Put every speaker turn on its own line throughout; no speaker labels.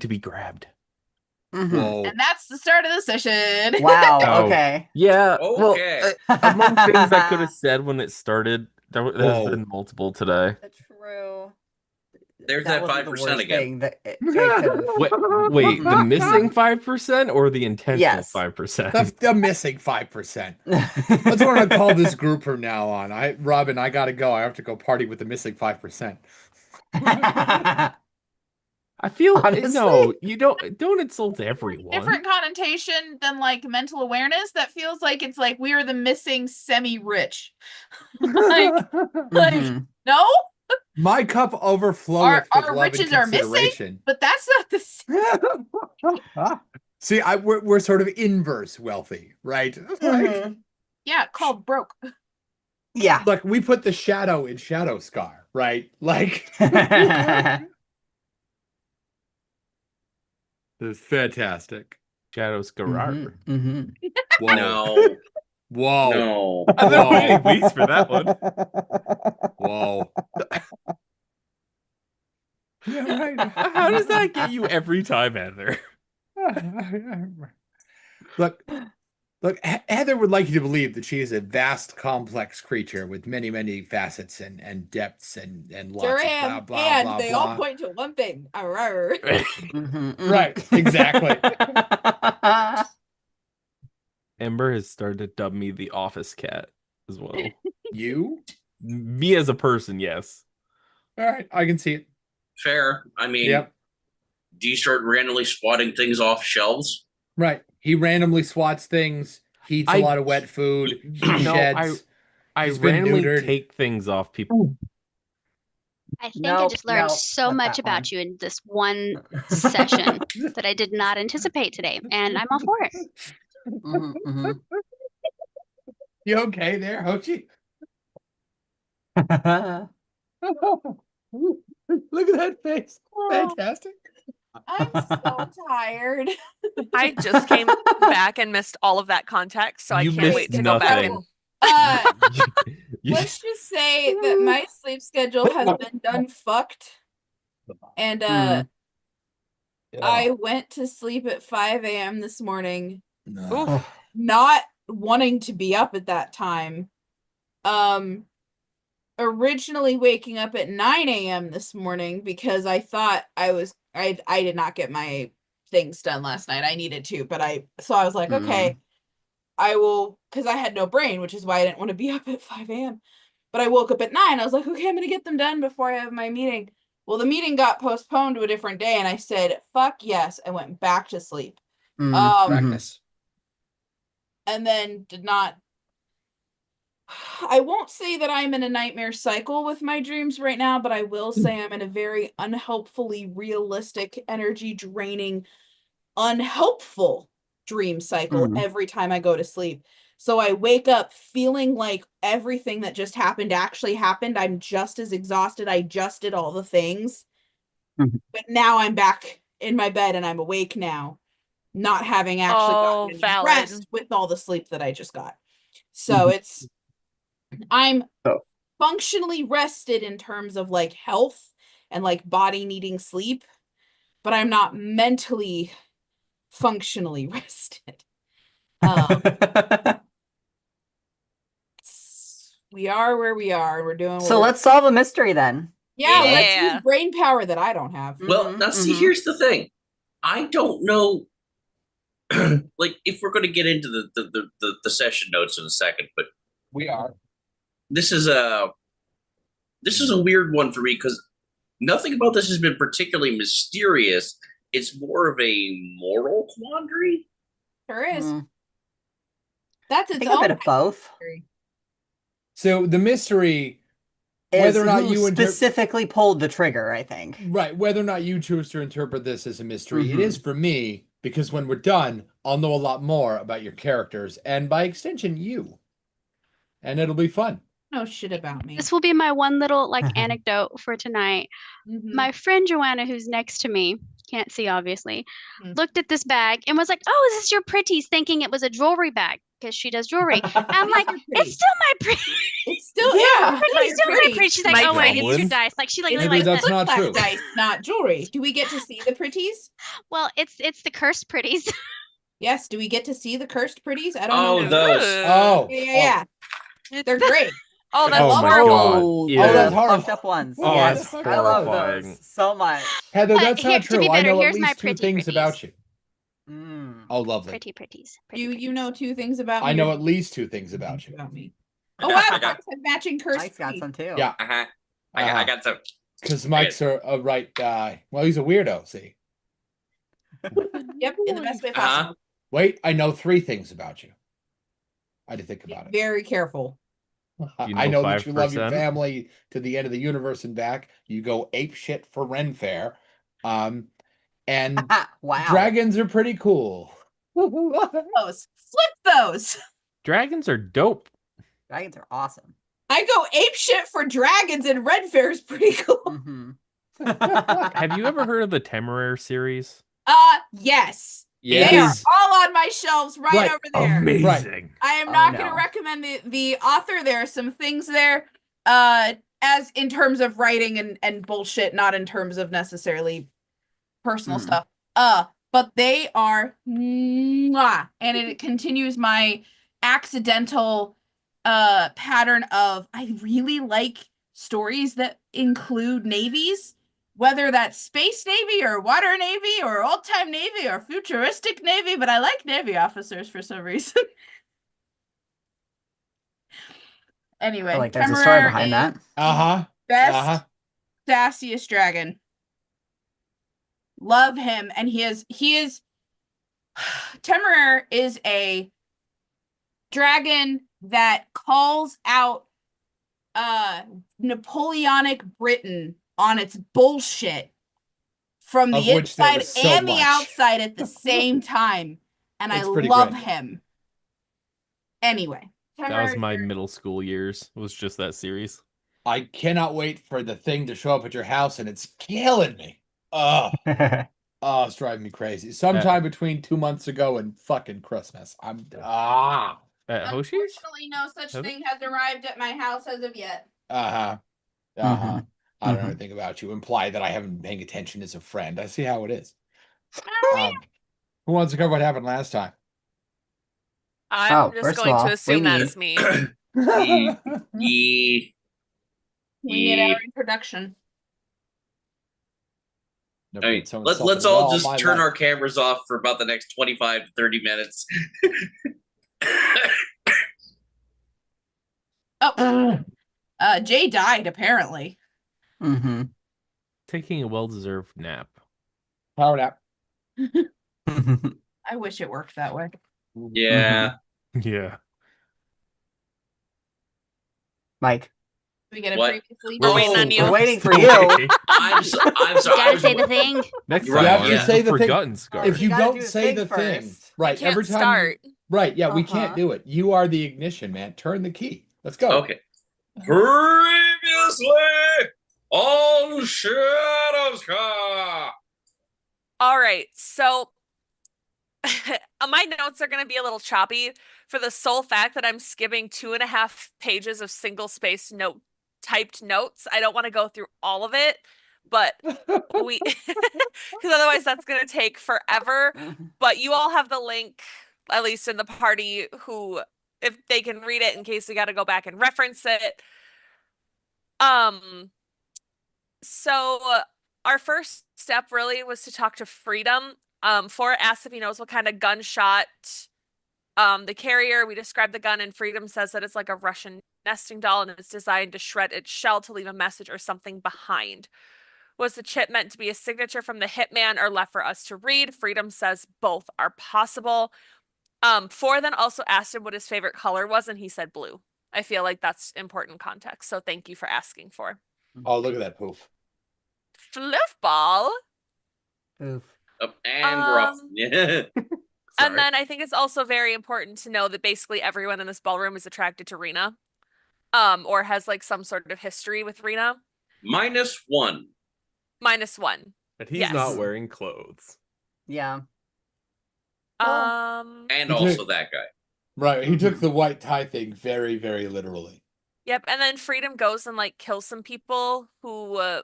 to be grabbed.
Whoa.
And that's the start of the session.
Wow.
Oh,
Okay.
yeah. Well,
Okay.
among things I could have said when it started, there's
Whoa.
been multiple today.
True.
There's
That
that
wasn't the
5%
worst
again.
thing that it could have.
Wait, the missing 5% or the intentional
Yes.
5%?
The missing 5%. That's what I'm gonna call this group from now on. Robin, I gotta go. I have to go party with the missing 5%.
I feel
Honestly.
no, you don't insult everyone.
Different connotation than like mental awareness. That feels like it's like we are the missing semi-rich. like,
Mhm.
no,
My cup overfloweth with
our
love and
riches are missing,
consideration.
but that's not the same.
See, we're sort of inverse wealthy, right?
Mhm.
Yeah, called broke.
Yeah.
Look, we put the shadow in Shadow Scar, right? Like, it's fantastic.
Shadows Garrar.
Mhm.
Whoa.
No.
Whoa.
No.
I've been
Whoa.
waiting weeks for that one.
Whoa. Yeah, right.
How does that get you every time, Heather?
Look, Heather would like you to believe that she is a vast, complex creature with many, many facets and depths and lots
Sure
of
am,
blah, blah,
and
blah,
they
blah.
all point to one thing. Arr.
Right, exactly.
Ember has started to dub me the office cat as well.
You?
Me as a person, yes.
All right, I can see it.
Fair. I mean,
Yep,
do you start randomly swatting things off shelves?
right. He randomly swats things. He eats a
I-
lot of wet food. He
No,
sheds.
I
He's been
randomly
neutered.
take things off people.
I think I
Nope,
just learned
nope,
so
not
much
that one.
about you in this one session that I did not anticipate today, and I'm all for it.
Mhm, mhm.
You okay there, Hochi? Look at that face. Fantastic.
I'm so tired.
I just came back and missed all of that context, so I
You
can't wait
missed
to go back
nothing.
and
Let's just say that my sleep schedule has been done fucked. And I went to sleep at 5 a.m. this morning,
oof.
not wanting to be up at that time. Originally waking up at 9 a.m. this morning because I thought I did not get my things done last night. I needed to, but I was like, okay, I will, because I had no brain, which is why I didn't want to be up at 5 a.m. But I woke up at 9. I was like, okay, I'm gonna get them done before I have my meeting. Well, the meeting got postponed to a different day, and I said, fuck yes, I went back to sleep.
Practice.
And then did not. I won't say that I'm in a nightmare cycle with my dreams right now, but I will say I'm in a very unhelpfully realistic, energy draining, unhelpful dream cycle every time I go to sleep. So I wake up feeling like everything that just happened actually happened. I'm just as exhausted. I just did all the things. But now I'm back in my bed and I'm awake now, not having actually gotten any
valid.
rest with all the sleep that I just got. So I'm functionally rested in terms of like health and like body needing sleep, but I'm not mentally functionally rested. We are where we are. We're doing
So let's solve a mystery then.
let's
Yeah.
use brain power that I don't have.
Well, now see, here's the thing. I don't know, like, if we're going to get into the session notes in a second, but
We are.
this is a weird one for me because nothing about this has been particularly mysterious. It's more of a moral quandary.
Sure is. That's
I
its
think a
own
bit of both.
mystery.
So the mystery,
Is
whether or not
who
you
specifically pulled the trigger, I think.
right, whether or not you choose to interpret this as a mystery, it
Mhm.
is for me because when we're done, I'll know a lot more about your characters and by extension you, and it'll be fun.
No shit about me.
This will be my one little like anecdote for tonight.
Mhm.
My friend Joanna, who's next to me, can't see obviously,
Hmm.
looked at this bag and was like, "Oh, is this your pretties?" Thinking it was a jewelry bag because she does jewelry. I'm like, "It's still my pretty.
It's still
Yeah.
It's still my pretty." She's like,
My
"Oh wait, it's your
Goblin.
dice." Like she like
It's
Heather,
like
that's not
like
true.
dice, not jewelry. Do we get to see the pretties?
well, it's the cursed pretties.
Yes. Do we get to see the cursed pretties? I don't
Oh,
know.
those.
Oh,
Yeah. They're great.
Oh, that's
Oh my
horrible.
God.
Oh,
Yeah.
Oh, that's
the
horrible.
fucked up ones.
Oh,
Yes,
that's
I love
horrifying.
those so much.
Heather,
But
that's
here-
not
to
true.
be
I
better,
know at
here's my
least two
pretty
things
pretties.
about you.
Mm.
Oh, lovely.
Pretty pretties.
Do
Pretty
you
pretties.
know 2 things about me?
I know
or
at least two things about you.
about me. Oh wow,
I got,
Mike's have matching cursed
Mike's got
pretties.
some too.
Yeah,
uh-huh. I got some.
because Mike's a right guy. Well, he's a weirdo. See,
Yep, in the best way
Uh-huh.
possible.
wait, I know three things about you. I had to think
Be
about it.
very careful.
You
I
know
know that you love your
5%?
family to the end of the universe and back. You go ape shit for Ren Fair. And
Wow.
dragons are pretty cool.
Those. Flip those.
Dragons are dope.
Dragons are awesome.
I go ape shit for dragons and Red Fair is pretty cool.
Mm-hmm.
Have you ever heard of the Temeraire series?
Yes.
Yeah.
They
It
are
is
all on my shelves right over there.
amazing.
I am
Oh,
not going to
no.
recommend the author. There are some things there, as in terms of writing and bullshit, not in terms of necessarily personal
Mm.
stuff. But they are mwah, and it continues my accidental pattern of I really like stories that include navies, whether that's space navy or water navy or old time navy or futuristic navy, but I like navy officers for some reason. Anyway,
I feel like there's a story
Temeraire
behind
is
that.
Uh-huh.
best
Uh-huh.
sassiest dragon. Love him, and he is Temeraire is a dragon that calls out Napoleonic Britain on its bullshit from
Of
the
which there
inside
was so
and the
much.
outside at the same time. And I
It's pretty
love
great.
him. Anyway,
That was
Temeraire
my
is-
middle school years. Was just that series.
I cannot wait for the thing to show up at your house, and it's killing me. Oh, it's driving me crazy. Sometime between 2 months ago and fucking Christmas.
At Hoshi's?
Unfortunately, no such
Has it?
thing has arrived at my house as of yet.
Uh-huh.
Mhm.
I don't know
Mhm.
anything about you. Imply that I haven't been paying attention as a friend. I see how it is. Who wants to cover what happened last time?
I'm
Oh,
just
first of
going
all,
to assume
we need-
that's me.
Ye-
We need our introduction.
Never
I
been
mean,
so
let's
insulted
all
in
just
my
turn
life.
our cameras off for about the next 25 to 30 minutes.
Oh, Jay died apparently.
Mm-hmm.
Taking a well-deserved nap.
Power nap.
I wish it worked that way.
Yeah.
Yeah.
Mike,
We get it
What?
previously.
We're waiting on you.
we're waiting for you.
I'm sorry. I
Gotta
was-
say the thing.
Next
You're
time,
right,
I'll
yeah.
have
Say the thing.
forgotten Scar.
If you
gotta
don't
do the
say
thing
the thing,
first.
right?
Can't
Every time.
start.
Right? Yeah, we can't
Uh-huh.
do it. You are the ignition, man. Turn the key. Let's go.
Okay. Previously on Shadows Car.
All right, so my notes are going to be a little choppy for the sole fact that I'm skipping 2.5 pages of single-spaced typed notes. I don't want to go through all of it, but we because otherwise that's going to take forever. But you all have the link, at least in the party, who if they can read it in case we got to go back and reference it. So our first step really was to talk to Freedom. Flora asks if he knows what kind of gun shot the carrier. We described the gun, and Freedom says that it's like a Russian nesting doll and it's designed to shred its shell to leave a message or something behind. Was the chip meant to be a signature from the hitman or left for us to read? Freedom says both are possible. Four then also asked him what his favorite color was, and he said blue. I feel like that's important context, so thank you for asking for.
Oh, look at that poof.
Fluffball.
Oof.
Oh, and we're off. Yeah.
And then I think it's also very important to know that basically everyone in this ballroom is attracted to Rena. Or has like some sort of history with Rena.
-1.
-1.
And he's
Yes.
not wearing clothes.
Yeah.
And
Yeah.
He
also
took-
that guy.
Right. He took the white tie thing very, very literally.
Yep, and then Freedom goes and like kills some people who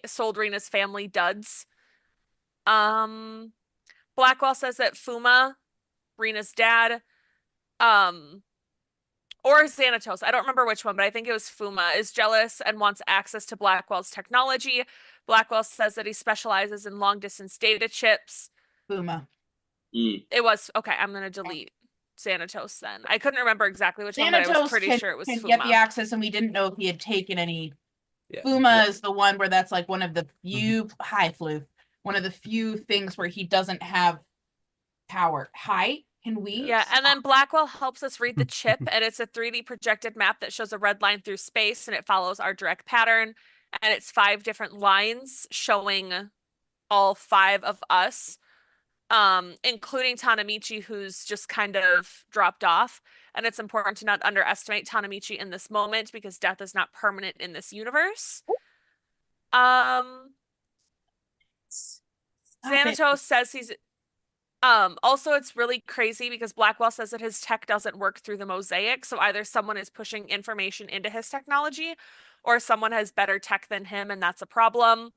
sold Rena's family duds. Blackwell says that Fuma, Rena's dad, or Xanatos, I don't remember which one, but I think it was Fuma, is jealous and wants access to Blackwell's technology. Blackwell says that he specializes in long distance data chips.
Fuma.
It was okay. I'm gonna delete Xanatos then. I couldn't remember exactly which one, but I was
Xanatos
pretty sure it was
can
Fuma.
get the access, and we didn't know if he had taken any.
Yeah.
Fuma is the one where that's like one of the few one of the few things where he doesn't have power. Hi, can we?
Yeah, and then Blackwell helps us read the chip, and it's a 3D projected map that shows a red line through space, and it follows our direct pattern, and it's 5 different lines showing all 5 of us, including Tanamichi, who's just kind of dropped off. And it's important to not underestimate Tanamichi in this moment because death is not permanent in this universe. Xanatos says he's also it's really crazy because Blackwell says that his tech doesn't work through the mosaic, so either someone is pushing information into his technology or someone has better tech than him, and that's a problem.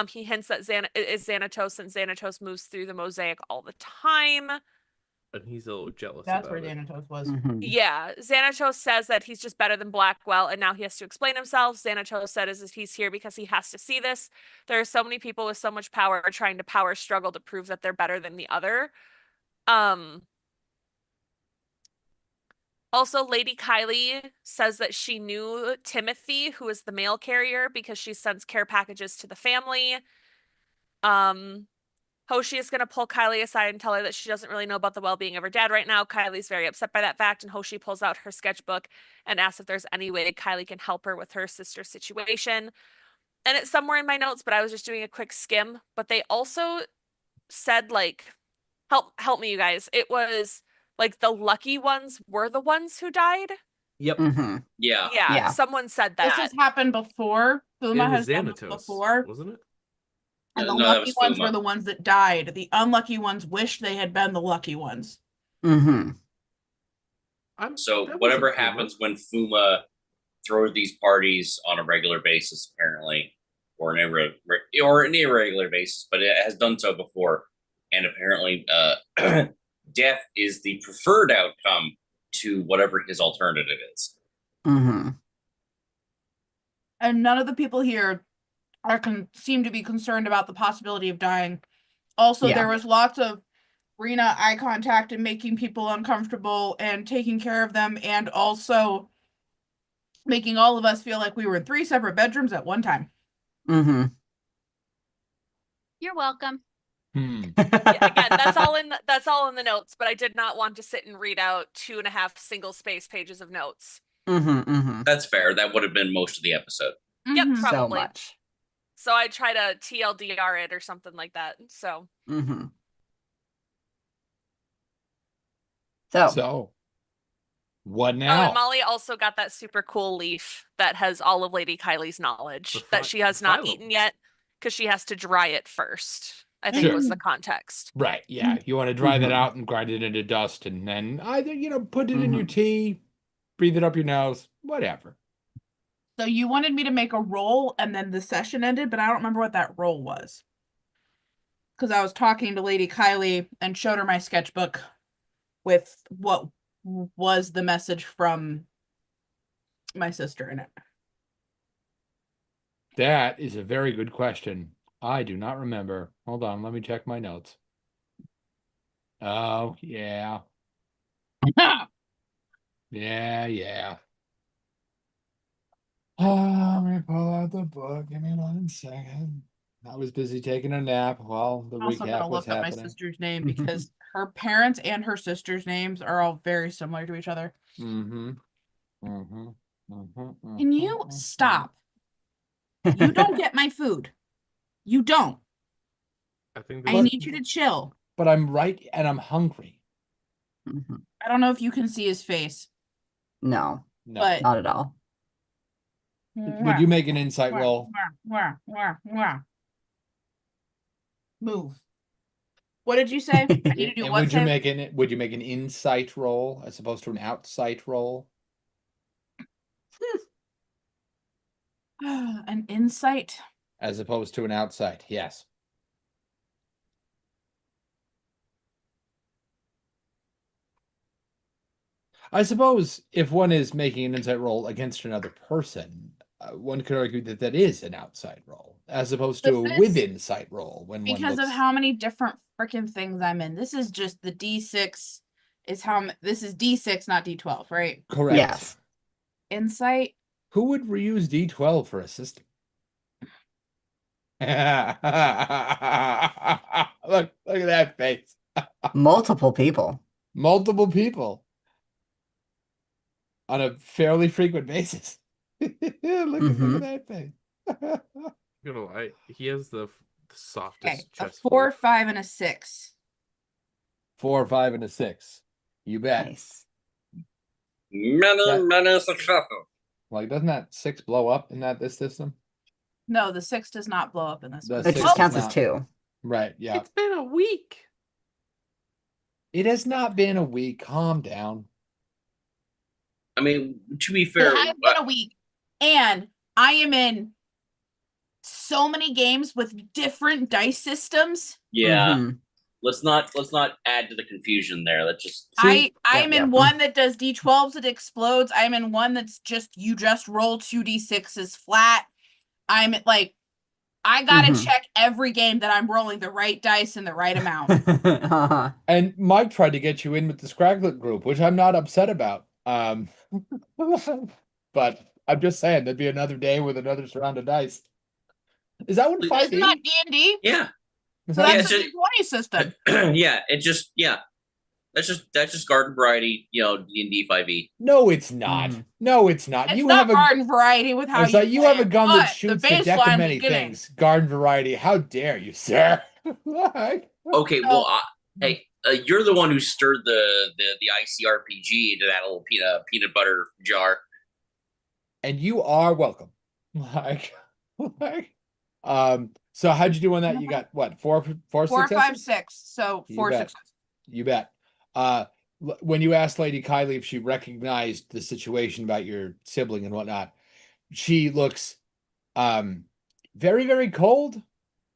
He hints that is Xanatos, and Xanatos moves through the mosaic all the time.
And he's a little jealous
That's
about
where
it.
Xanatos was.
Yeah, Xanatos says that he's just better than Blackwell, and now he has to explain himself. Xanatos said is he's here because he has to see this. There are so many people with so much power trying to power struggle to prove that they're better than the other. Also, Lady Kylie says that she knew Timothy, who is the mail carrier, because she sends care packages to the family. Hoshi is going to pull Kylie aside and tell her that she doesn't really know about the well-being of her dad right now. Kylie's very upset by that fact, and Hoshi pulls out her sketchbook and asks if there's any way Kylie can help her with her sister's situation. And it's somewhere in my notes, but I was just doing a quick skim. But they also said, like, help me, you guys. It was like the lucky ones were the ones who died.
Yep.
Yeah.
Yeah.
Someone said
This
that.
has happened before. Fuma
It was
has done this
Xanatos,
before.
wasn't it?
And the
No, that
lucky
was
ones
Fuma.
were the ones that died. The unlucky ones wished they had been the lucky ones.
So
That
whatever
wasn't Fuma.
happens when Fuma throws these parties on a regular basis, apparently, or an irregular basis, but it has done so before, and apparently, death is the preferred outcome to whatever his alternative is.
And none of the people here seem to be concerned about the possibility of dying. Also,
Yeah.
there was lots of Rena eye contact and making people uncomfortable and taking care of them, and also making all of us feel like we were in 3 separate bedrooms at one time.
You're welcome.
Yeah, again, that's all in the notes, but I did not want to sit and read out 2.5 single space pages of notes.
That's fair. That would have been most of the episode.
Yep,
Mhm.
So
probably.
much.
So I try to TLDR it or something like that. So
So, what
Oh,
now?
and Molly also got that super cool leaf that has all of Lady Kylie's knowledge that she has not
phylum.
eaten yet because she has to dry it first. I think
Sure.
was the context.
Right, yeah. You want to dry that
Mhm.
out and grind it into dust and then either, put it in your tea, breathe it up your nose, whatever.
So you wanted me to make a roll and then the session ended, but I don't remember what that roll was. Because I was talking to Lady Kylie and showed her my sketchbook with what was the message from my sister in it.
That is a very good question. I do not remember. Hold on, let me check my notes. Oh, yeah. Yeah. Oh, let me pull out the book. Give me 1 second. I was busy taking a nap while the
I'm also
recap
gonna
was
look up my
happening.
sister's name because her parents and her sister's names are all very similar to each other. Can you stop? You don't get my food. You don't.
I think
I need you to chill.
But I'm right and I'm hungry.
I don't know if you can see his face,
No,
No.
but
not at all.
Would you make an insight roll?
Move. What did you say? I need to do
And
what
would you
save?
make an insight roll as opposed to an outsight roll?
An insight.
As opposed to an outsight, yes. I suppose if one is making an insight roll against another person, one could argue that that is an outside roll, as opposed to a
This is
within sight roll when one
because
looks.
of how many different freaking things I'm in. This is just the D6 is how this is D6, not D12, right?
Correct.
Yes.
Insight.
Who would reuse D12 for a system? Look at that face.
Multiple people.
Multiple people on a fairly frequent basis. Look at that face.
Gonna lie, he has the
Okay,
softest
a
chest.
4, 5, and a 6.
4, 5, and a 6. You bet.
Nice.
Many successes.
Like, doesn't that 6 blow up in this system?
No, the 6 does not blow up in this
The
one.
It
six
just
is
counts as
not.
2.
Right, yeah.
It's been a week.
It has not been a week. Calm down.
I mean, to be
It
fair,
has been a week, and I am in so many games with different dice systems.
yeah.
Mhm.
Let's not add to the confusion there. Let's just
I'm in
Yep.
one that does D12s, it explodes. I'm in one that's you just roll 2D6s flat. I'm like, I gotta
Mhm.
check every game that I'm rolling the right dice in the right amount.
Uh-huh.
And Mike tried to get you in with the Scraglet group, which I'm not upset about. But I'm just saying there'd be another day with another round of dice. Is that what
Isn't
five
Isn't that D&D?
yeah.
Is
So
that
Yeah,
that's
it's
a D20 system.
yeah, it just That's just garden variety, D&D 5e.
No, it's not.
Mhm.
No, it's not.
It's
You
not
have a
garden variety with
I
how
was
you
like, you
play
have a
it,
gun that
but
shoots
the
the deck of
baseline
many
beginning.
things. Garden variety. How dare you, sir? Like,
Okay,
So-
well, hey, you're the one who stirred the ICRPG into that little peanut butter jar.
and you are welcome. Like, so how'd you do on that? You got what? Four
4, 5,
successes?
6. So
You
4
bet.
successes.
You bet. When you asked Lady Kylie if she recognized the situation about your sibling and whatnot, she looks very, very cold.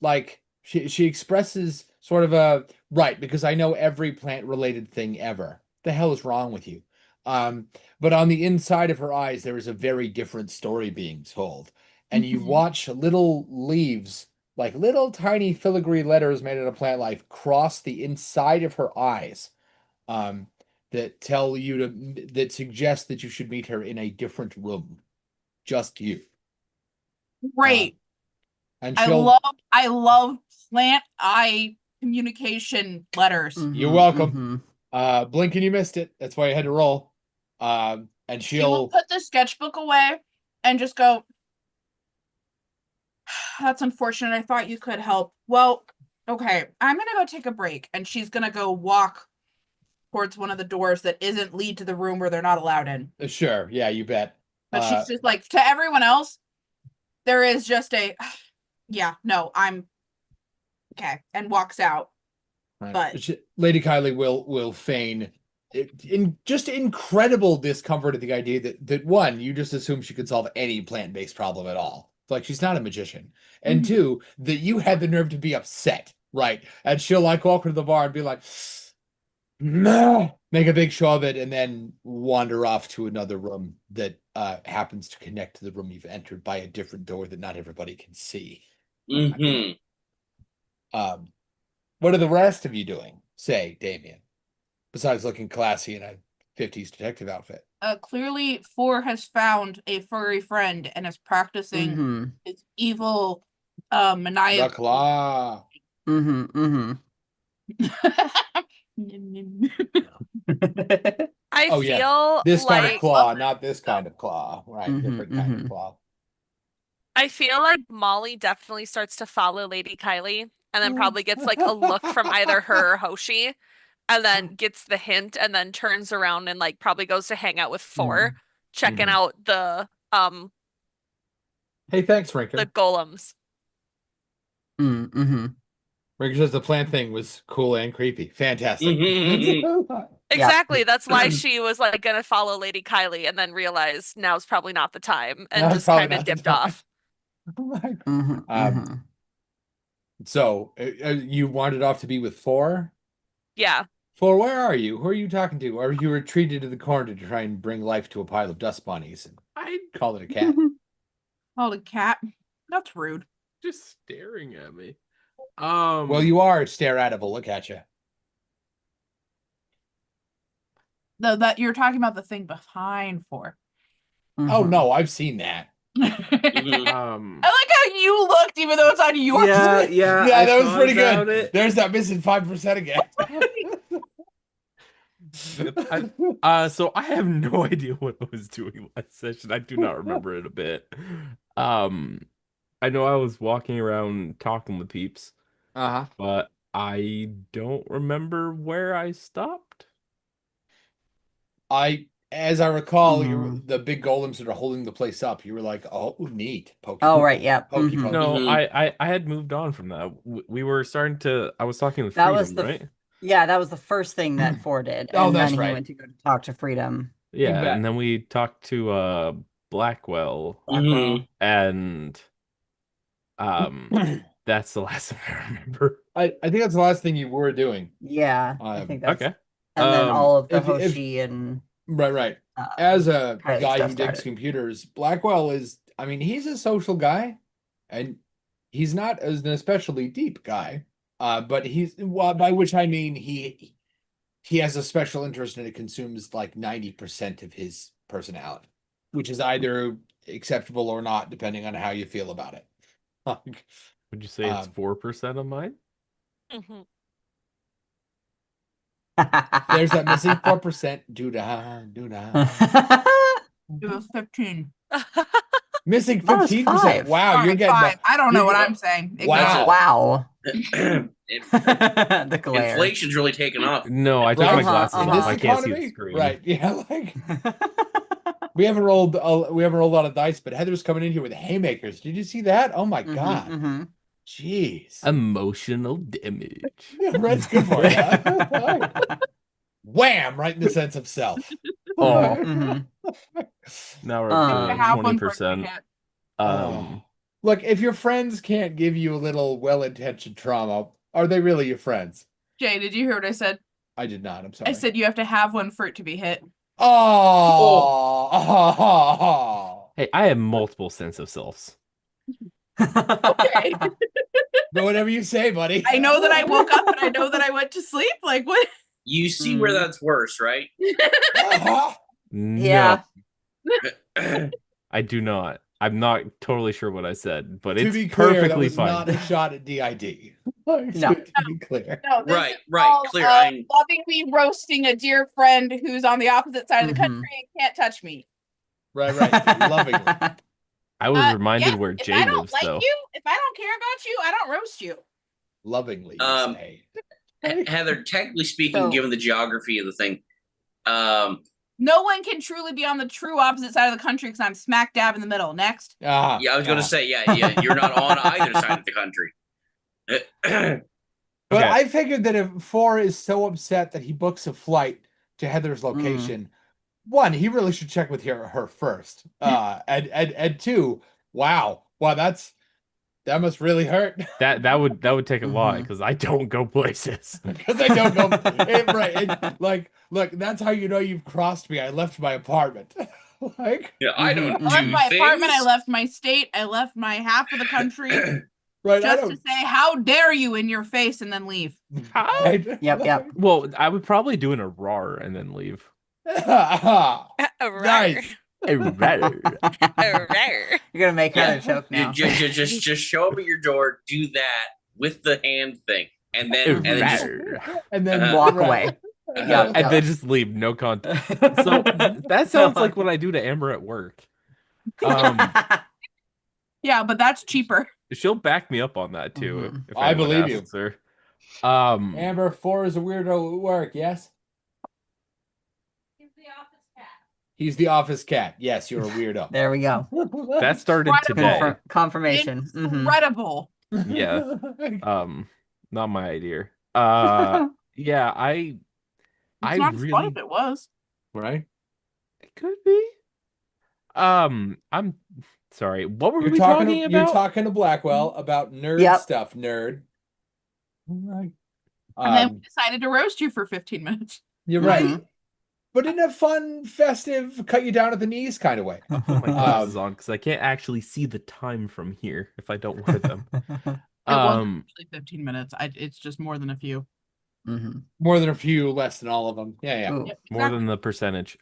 Like she expresses sort of a right, because I know every plant related thing ever. The hell is wrong with you? But on the inside of her eyes, there is a very different story being told. And you
Mhm.
watch little leaves, like little tiny filigree letters made out of plant life, cross the inside of her eyes, that tell you that suggest that you should meet her in a different room. Just you.
Great.
And
I love plant eye communication letters.
You're
Mhm,
welcome.
mhm.
Blink and you missed it. That's why I had to roll. And
She will
she'll
put the sketchbook away and just go, that's unfortunate. I thought you could help. Well, okay, I'm gonna go take a break. And she's gonna go walk towards one of the doors that isn't lead to the room where they're not allowed in.
sure, yeah, you bet.
But she's just like, to everyone else, there is just a, yeah, no, I'm okay, and walks out. But
Lady Kylie will feign in just incredible discomfort at the idea that one, you just assume she could solve any plant-based problem at all. It's like she's not a magician. And
Mhm.
two, that you had the nerve to be upset, right? And she'll like walk to the bar and be like, nah, make a big show of it, and then wander off to another room that happens to connect to the room you've entered by a different door that not everybody can see.
Mm-hmm.
What are the rest of you doing, say, Damien? Besides looking classy in a 50s detective outfit.
clearly 4 has found a furry friend and is practicing
Mhm.
his evil
The
maniacal.
claw.
Mhm, mhm.
I
Oh, yeah.
feel
This kind
like
of claw, not this kind of claw. Right,
Mhm,
different kind of
mhm.
claw.
I feel like Molly definitely starts to follow Lady Kylie and then probably gets like a look from either her or Hoshi and then gets the hint and then turns around and like probably goes to hang out with 4, checking
Mhm.
out the
Hey, thanks, Rinker.
golems.
Mhm.
Because the plant thing was cool and creepy. Fantastic.
Exactly. That's why she was like gonna follow Lady Kylie and then realized now's probably not the time and
Now's
just
probably
kind of
not the
dipped
time.
off.
Mhm, mhm.
So you wandered off to be with Four?
Yeah.
Four, where are you? Who are you talking to? Or you retreated to the corner to try and bring life to a pile of dust bunnies and
I
call it a cat?
Called a cat. That's rude.
just staring at me.
Well, you are stare at it, but look at you.
Though that you're talking about the thing behind Four.
Oh
Mhm.
no, I've seen that.
Mhm.
I like how you looked, even though it's on your
yeah,
screen.
yeah,
Yeah,
I
that was
thought
pretty
about
good.
it.
There's that missing 5% again.
So I have no idea what I was doing last session. I do not remember it a bit. I know I was walking around talking with peeps,
Uh-huh.
but I don't remember where I stopped.
As I recall,
Mhm.
the big golems that are holding the place up. You were like, "Oh, neat, pokey."
Oh,
pokey,
right, yeah.
pokey,
Mhm.
pokey.
No,
Mhm.
I had moved on from that. We were starting to. I was talking with
That was
Freedom,
the
right?
yeah, that was the first thing that Four did,
Oh,
and
that's
then he
right.
went to go talk to Freedom.
You
Yeah,
bet.
and then we talked to Blackwell,
Mhm.
and that's the last thing I remember.
I think that's the last thing you were doing.
Yeah, I think that's
Okay.
and then all of the
if-
Hoshi and
Right. As a
Kylie
guy
stuff
who digs
started.
computers, Blackwell is, I mean, he's a social guy, and he's not as an especially deep guy. But well, by which I mean he has a special interest and it consumes like 90% of his personality, which is either acceptable or not, depending on how you feel about it. Like,
Would you say it's 4% of mine?
Mhm.
there's that missing 4%. Doo-dah, doo-dah.
It was 15.
Missing
That was
15%.
5.
Wow,
Sorry,
you're getting
5. I don't know what
you're-
I'm saying.
Wow.
Wow.
In-
The glare.
Inflation's really taken off.
No, I took
Right?
my glasses
In
off.
this
I can't see the
economy,
screen.
right? Yeah, like we haven't rolled a lot of dice, but Heather's coming in here with haymakers. Did you see that? Oh my god,
Mhm.
jeez,
Emotional damage.
yeah, that's good for you. Huh? Wham! Right in the sense of self.
Oh.
Mhm.
Now we're
To
up to
have one for
20%.
cat.
Oh. Look, if your friends can't give you a little well-intentioned trauma, are they really your friends?
Jay, did you hear what I said?
I did not. I'm sorry.
I said you have to have one for it to be hit.
Oh.
Hey, I have multiple sense of selves.
Okay.
But whatever you say, buddy.
I know that I woke up and I know that I went to sleep. Like, what?
You see where that's worse, right?
Yeah.
No, I do not. I'm not totally sure what I said, but
To
it's
be clear, that
perfectly
was
fine.
not a shot at DID.
No.
To be clear.
No, this
Right,
is
right,
all,
clear. I'm-
lovingly roasting a dear friend who's on the opposite side of the
Mhm.
country and can't touch me.
Right. Lovingly.
I was reminded
Yes,
where
if
Jay
I don't
lives,
like
though.
you, if I don't care about you, I don't roast you.
Lovingly, you say.
Heather, technically speaking,
So-
given the geography of the thing,
No one can truly be on the true opposite side of the country because I'm smack dab in the middle. Next.
Ah,
yeah, I was going to say, yeah, you're not on either side of the country.
But
Okay.
I figured that if Four is so upset that he books a flight to Heather's location, one, he really should check with her first. And two, wow, that must really hurt.
That would take a lot
Mhm.
because I don't go places.
Because I don't go like, look, that's how you know you've crossed me. I left my apartment. Like,
yeah, I don't
Mhm.
I left
do
my
things.
apartment, I left my state, I left my half of the country
right? I
just to
don't.
say how dare you in your face and then leave.
Right?
Yep.
Well, I would probably do an Arar and then leave.
Nice.
Arar.
You're gonna make
Yeah.
her choke now.
Just show up at your door, do that with the hand thing, and then just
Arar.
And then
Walk
right.
away. Yep.
And then just leave, no contact. So that sounds like what I do to Amber at work.
Yeah, but that's cheaper.
She'll back me up on that too.
Mhm.
If
I
anyone
believe you.
asks her.
Amber, Four is a weirdo at work. Yes. He's the office cat. Yes, you're a weirdo.
There we go.
That started
Incredible.
today.
Confirmation. Mhm.
Incredible.
Yeah. not my idea. Yeah, I
It's not as fun
really
if it was.
Right?
it could be. I'm sorry. What were
You're
we
talking
talking
to, you're
about?
talking to Blackwell about nerd
Yep.
stuff, nerd. Right.
And then we decided to roast you for 15 minutes.
You're right.
Mhm.
But in a fun, festive, cut you down at the knees kind of way.
I'll put my glasses on because I can't actually see the time from here if I don't wear them.
It wasn't actually 15 minutes. It's just more than a few.
Mhm.
More than a few, less than all of them. Yeah, yeah.
Ooh.
Yep,
More
exactly.
than the percentage.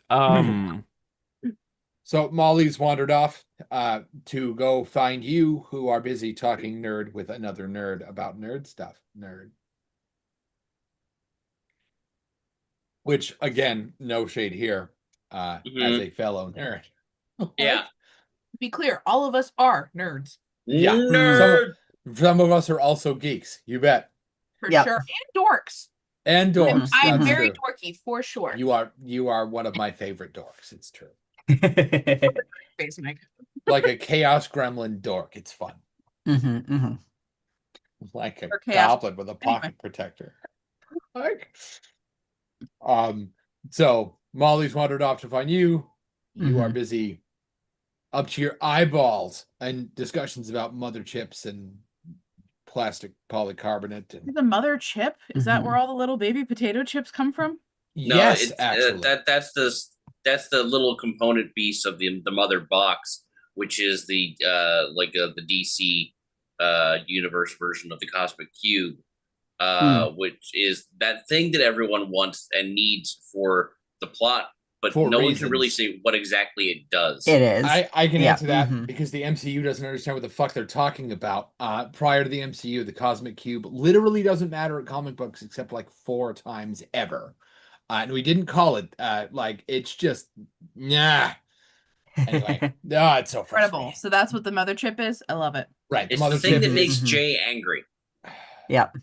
So Molly's wandered off to go find you, who are busy talking nerd with another nerd about nerd stuff. Nerd. Which, again, no shade here, as a fellow nerd.
Yeah.
To be clear, all of us are nerds
Yeah.
Nerd.
Some of us are also geeks, you bet.
for
Yep.
sure, and dorks.
And dorks.
I'm
That's
very
true.
dorky for sure.
You are one of my favorite dorks. It's true.
Face Mike.
Like a chaos gremlin dork. It's fun.
Mhm.
Like a
Or chaos-
goblin with a pocket
Anyway.
protector. Like, so Molly's wandered off to find you. You are
Mhm.
busy up to your eyeballs in discussions about mother chips and plastic polycarbonate. And
The mother chip? Is that
Mhm.
where all the little baby potato chips come from?
No,
yes,
it's
actually.
that's the little component piece of the mother box, which is the the DC universe version of the Cosmic Cube, which is that thing that everyone wants and needs for the plot, but
For
no one can really
reasons.
say what exactly it does.
It is.
I can
Yeah,
answer that
mhm.
because the MCU doesn't understand what the fuck they're talking about. Prior to the MCU, the Cosmic Cube literally doesn't matter in comic books except like 4 times ever. And we didn't call it it's just nah. Anyway, it's so
Incredible.
frustrating.
So that's what the mother chip is? I love it.
Right,
It's
mother
the thing
chip
that
is
makes
Mhm.
Jay angry.
Yep.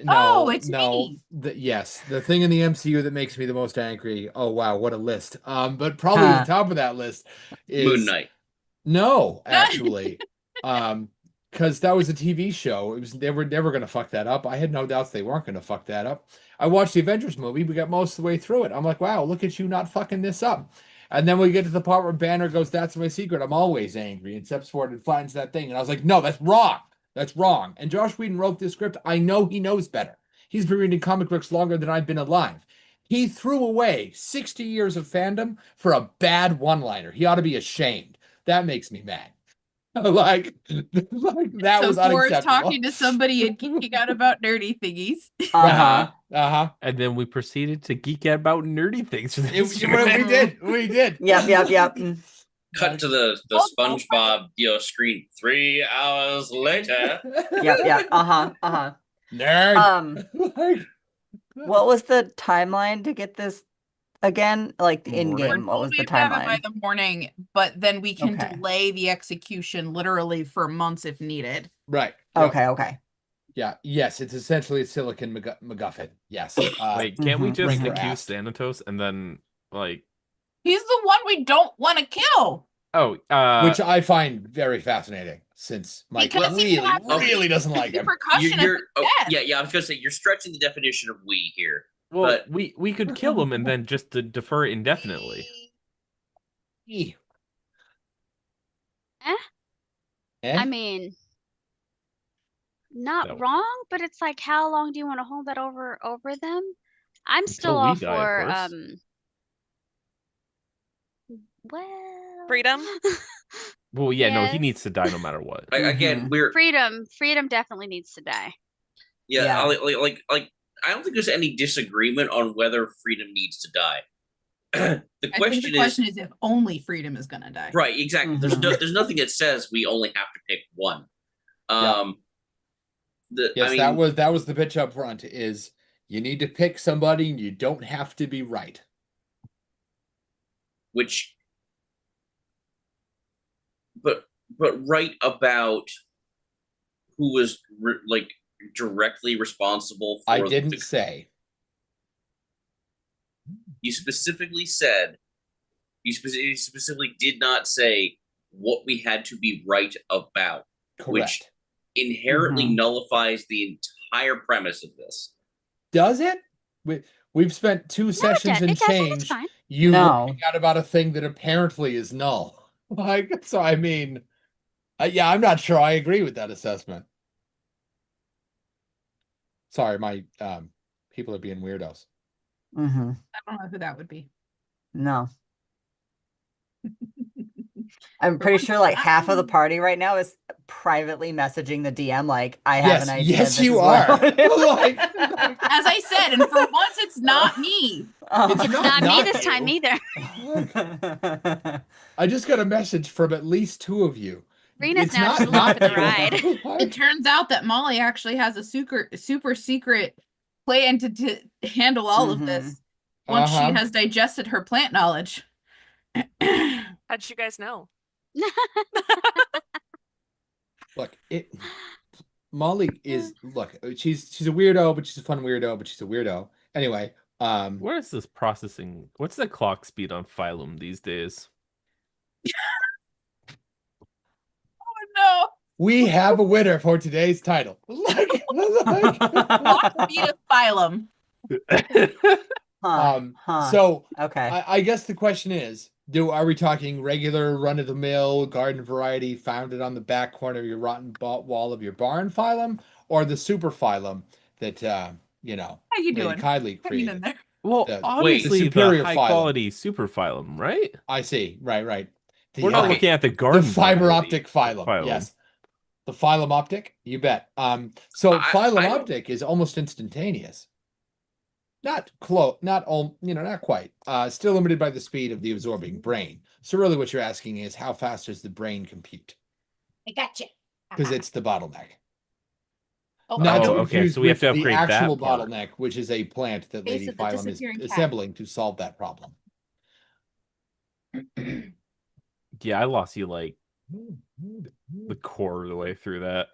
Oh, it's
no.
me.
Yes, the thing in the MCU that makes me the most angry. Oh wow, what a list. But probably the top of that list
Moon
is
Knight.
no, actually. Because that was a TV show. It was they were never gonna fuck that up. I had no doubts they weren't gonna fuck that up. I watched the Avengers movie. We got most of the way through it. I'm like, wow, look at you not fucking this up. And then we get to the part where Banner goes, "That's my secret. I'm always angry," and steps forward and finds that thing. And I was like, no, that's wrong. That's wrong. And Josh Whedon wrote this script. I know he knows better. He's been reading comic books longer than I've been alive. He threw away 60 years of fandom for a bad one-liner. He ought to be ashamed. That makes me mad. like that
So
was
Thor's
unacceptable.
talking to somebody and geeking out about nerdy thingies.
Uh-huh.
Uh-huh.
And then we proceeded to geek out about nerdy things for the
We
next few minutes.
did. We did.
Yep.
Cut to the SpongeBob screen 3 hours later.
Yep. Uh-huh.
Nerd.
Like, what was the timeline to get this again? Like the in-game, what was the
We have it by
timeline?
the morning, but then we can
Okay.
delay the execution literally for months if needed.
Right. Yep.
Okay.
Yeah. Yes. It's essentially a silicon MacGuffin. Yes.
Wait, can't we
Mhm,
just
mhm.
accuse Thanatos and then
He's the one we don't want to kill.
Which I find very fascinating since Mike
Because he
really doesn't like him.
Repercussion
You're,
if he's dead.
yeah, I was gonna say you're stretching the definition of we here.
well,
But
we could kill him and then just to defer it indefinitely.
Eh?
I mean, not
No.
wrong, but it's like, how long do you want to hold that over them? I'm still
Until we
all
die, of
for
course.
well,
Freedom?
Well, yeah, no, he
Yes.
needs to die no matter what.
again,
Mhm.
we're
freedom definitely needs to die.
yeah,
Yeah.
like I don't think there's any disagreement on whether freedom needs to die. The
I think the question is if only freedom is gonna die.
right, exactly.
Mhm.
There's nothing that says we only have to pick one.
Yeah. Yes,
I mean,
that was the pitch up front is you need to pick somebody and you don't have to be right.
which but right about who was directly responsible for
I didn't say.
You specifically said you specifically did not say what we had to be right about,
Correct.
which inherently
Mhm.
nullifies the entire premise of this.
Does it? We've spent 2 sessions and
it doesn't. It's
change.
fine.
You
No.
working out about a thing that apparently is null. Like, so I mean, yeah, I'm not sure I agree with that assessment. Sorry, my people are being weirdos.
Mm-hmm.
I don't know who that would be.
No. I'm pretty sure like half of the party right now is privately messaging the DM like, I have an idea.
Yes,
this
you
is what I
are.
wanna do."
Like,
As I said, and for once, it's not me.
It's
It's
not
not me
not
this time
you.
either.
I just got a message from at least 2 of you.
Rena's
It's
now
not
just along for the
you.
ride.
It
Like,
turns out that Molly actually has a super secret plan to handle all of this once she has digested her plant knowledge.
How'd you guys know?
Look, Molly is she's a weirdo, but she's a fun weirdo, but she's a weirdo. Anyway,
What is this processing? What's the clock speed on Phylum these days?
Oh no!
we have a winner for today's title.
Clock speed of phylum.
So
okay.
I guess the question is, are we talking regular run-of-the-mill garden variety founded on the back corner of your rotten wall of your barn phylum, or the super phylum that
How you
Lady
doing?
Kylie
Hang in
created?
there.
Well,
The
obviously the
superior
high
phylum.
quality super phylum, right?
I see. Right.
We're not
okay.
looking at the
The
garden
fiber
variety
optic phylum. Yes. The phylum optic, you bet. So phylum optic is almost instantaneous. Not close, not all, not quite. Still limited by the speed of the absorbing brain. So really what you're asking is how fast does the brain compute?
I got you.
Because it's the bottleneck.
Oh,
Not to
okay,
confuse
so we have
with
to
the
upgrade that
actual
part.
bottleneck, which is a plant that
Face
Lady
of the
Phylum is
disappearing cat.
assembling to solve that problem.
Yeah, I lost you like the core of the way through that.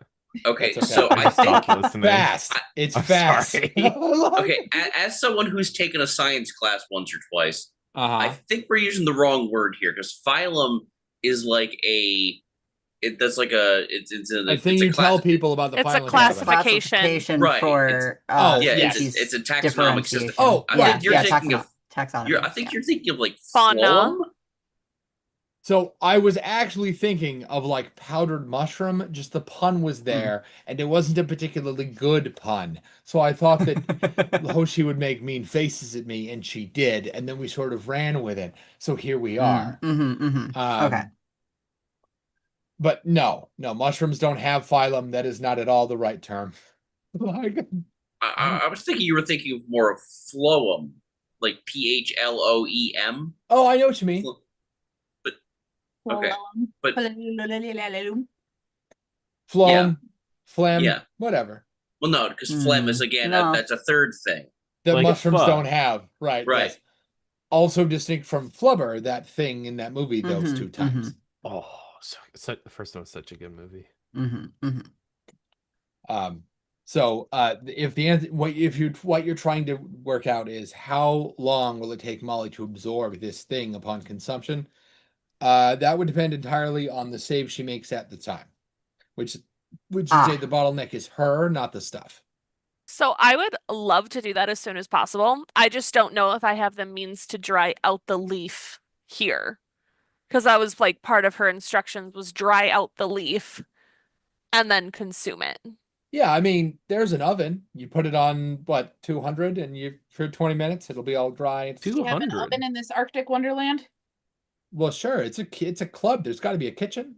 Okay,
That's
so
I
I
just
think
stopped listening.
Fast. It's
I'm
fast.
sorry.
okay, as someone who's taken a science class once or twice, I think we're using the wrong word here because phylum is like that's like it's
a thing you tell people about the
It's a
phylum.
classification.
Right,
for
it's a taxonomic system.
differentiation.
Oh,
I
right.
think you're thinking of
taxonomy.
I think you're thinking of like
Fauna.
phloem.
So I was actually thinking of like powdered mushroom, just the pun was there, and it wasn't a particularly good pun. So I thought that Hoshi would make mean faces at me, and she did, and then we sort of ran with it. So here we are.
Okay.
But no, mushrooms don't have phylum. That is not at all the right term.
I was thinking you were thinking of more of phloem, like PHLOEM.
Oh, I know what you mean.
Okay, but
Phloem, phlegm,
Yeah.
whatever.
well, no, because phlegm is again that's a third thing.
That
Like
mushrooms
pho.
don't have. Right.
Right.
Yes. Also distinct from flubber, that thing in that movie, those 2 times.
Oh, so the first one was such a good movie.
So if the answer, what you're trying to work out is how long will it take Molly to absorb this thing upon consumption? That would depend entirely on the save she makes at the time, which would say the bottleneck is her, not the stuff.
So I would love to do that as soon as possible. I just don't know if I have the means to dry out the leaf here. Because that was like part of her instructions was dry out the leaf and then consume it.
Yeah, I mean, there's an oven. You put it on 200, and for 20 minutes, it'll be all dry.
Do you have an oven in this Arctic wonderland?
Well, sure. It's a club. There's got to be a kitchen.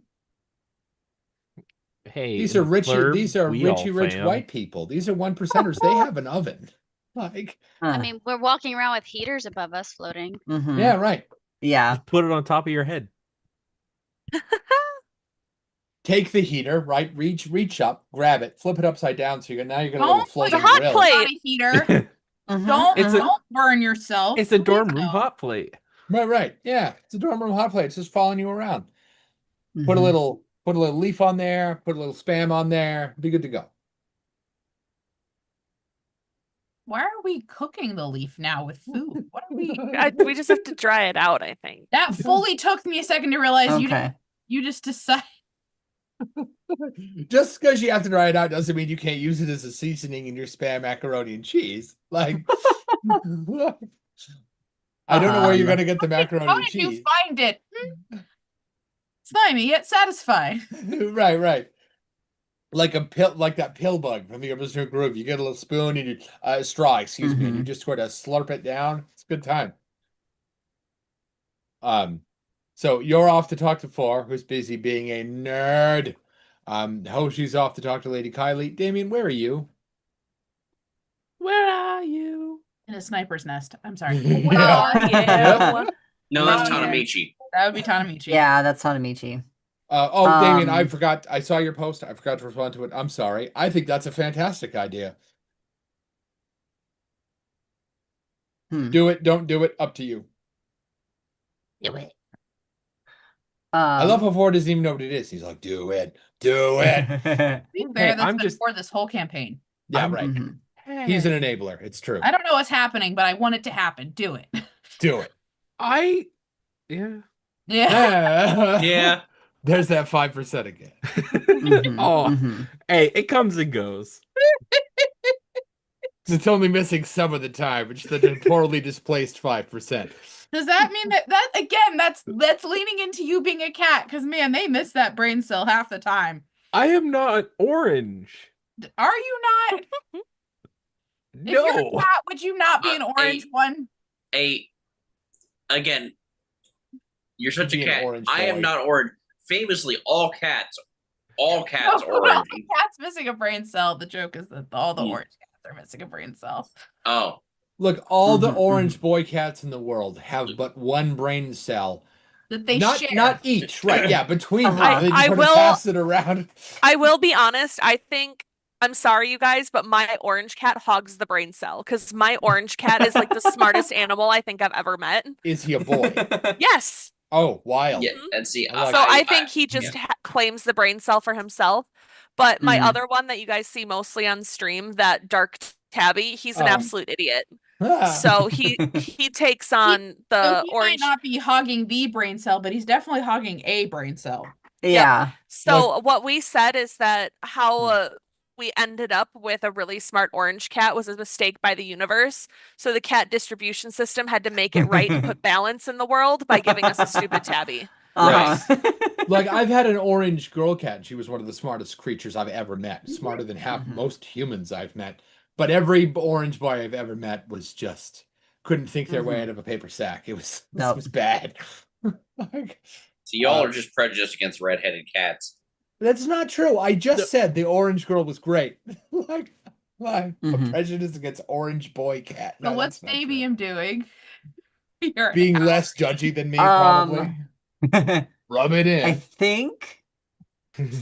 Hey,
These are rich
fam.
white people. These are 1%ers. They have an oven. Like,
I mean, we're walking around with heaters above us floating.
yeah, right.
Yeah.
Just put it on top of your head.
Take the heater, right? Reach up, grab it, flip it upside down. So now you're gonna have a
Don't
floating
put a hot
grill.
plate heater. Don't burn yourself.
It's a dorm
Please
room
don't.
hot plate.
Right. Yeah, it's a dorm room hot plate. It's just following you around. Put a little leaf on there. Put a little spam on there. Be good to go.
Why are we cooking the leaf now with food? What are we?
We just have to dry it out, I think.
That fully took me a second to realize
Okay.
you just decided.
Just because you have to try it out doesn't mean you can't use it as a seasoning in your spam macaroni and cheese. Like, I don't know where you're gonna get the macaroni
How
and
did you
cheese.
find it? Slimy yet satisfied.
Right. Like a pill, like that pill bug from the Episode Groove. You get a little spoon and you straw, excuse me, and you just sort of slurp it down. It's a good time. So you're off to talk to Four, who's busy being a nerd. Hoshi's off to talk to Lady Kylie. Damien, where are you?
Where are you?
In a sniper's nest. I'm sorry.
Yeah.
No, that's
Oh, yeah.
Tanamichi.
That would be Tanamichi.
Yeah, that's Hanamichi.
Damien, I forgot. I saw your post. I forgot to respond to it. I'm sorry. I think that's a fantastic idea. Do it. Don't do it. Up to you.
Do it.
I love how Ford doesn't even know what it is. He's like, do it. Do it.
To be fair, that's
I'm
been
just-
for this whole campaign.
Yeah, right. He's an enabler. It's true.
I don't know what's happening, but I want it to happen. Do it.
Do it.
Yeah.
Yeah.
Yeah.
There's that 5% again.
Hey, it comes and goes.
It's only missing some of the time, which is the poorly displaced 5%.
Does that mean that again, that's leaning into you being a cat? Because man, they miss that brain cell half the time.
I am not orange.
Are you not? If
No.
you're a cat, would you not be an orange one?
Again, you're such
Be
a
an
cat.
orange
I am
boy.
not orange. Famously, all cats
No,
orange.
the cat's missing a brain cell. The joke is that all the orange cats are missing a brain cell.
Oh,
Look, all the orange boy cats in the world have but one brain cell.
That they
not,
share.
Not each, right? Yeah, between them. They
I
sort of
will-
pass it around.
I will be honest. I think I'm sorry, you guys, but my orange cat hogs the brain cell because my orange cat is like the smartest animal I think I've ever met.
Is he a boy?
Yes.
Oh, wild.
yeah. And see,
I like
So I think he just claims the brain cell for himself. But my other one that you guys see mostly on stream, that dark tabby, he's an absolute idiot. So he takes on the
he
orange.
might not be hogging the brain cell, but he's definitely hogging a brain cell.
Yeah.
So what we said is that how we ended up with a really smart orange cat was a mistake by the universe. So the cat distribution system had to make it right and put balance in the world by giving us a stupid tabby.
Like, I've had an orange girl cat, and she was one of the smartest creatures I've ever met. Smarter than most humans I've met. But every orange boy I've ever met was just couldn't think their way out of a paper sack. It was bad. Like,
so y'all are just prejudiced against redheaded cats.
that's not true. I just said the orange girl was great. like a prejudice against orange boy cat.
So
No,
what's
that's not true.
Davium doing? You're
Being less judgy than me, probably. Rub it in.
I think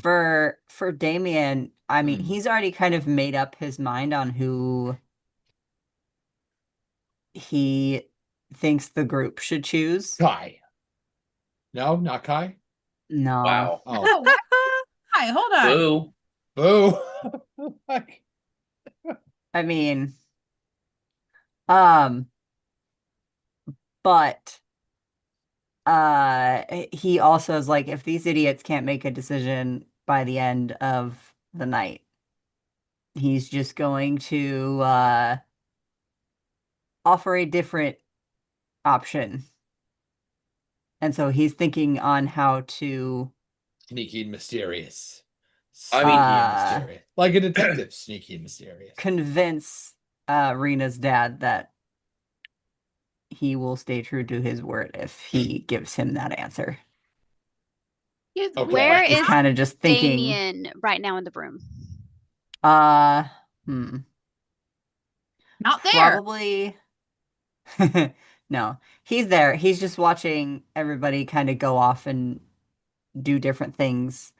for Damien, I mean, he's already kind of made up his mind on who he thinks the group should choose.
Kai. No, not Kai.
No.
Wow.
Oh,
Hi, hold on.
Boo.
boo.
I mean, but he also is like, if these idiots can't make a decision by the end of the night, he's just going to offer a different option. And so he's thinking on how to
Sneaky and mysterious.
I
Sneaky
mean-
and mysterious. Like a detective, sneaky and mysterious.
convince Rena's dad that he will stay true to his word if he gives him that answer.
Okay.
Where
He's
is
kind of just thinking,
Damien right now in the room?
Not there.
probably no, he's there. He's just watching everybody kind of go off and do different things,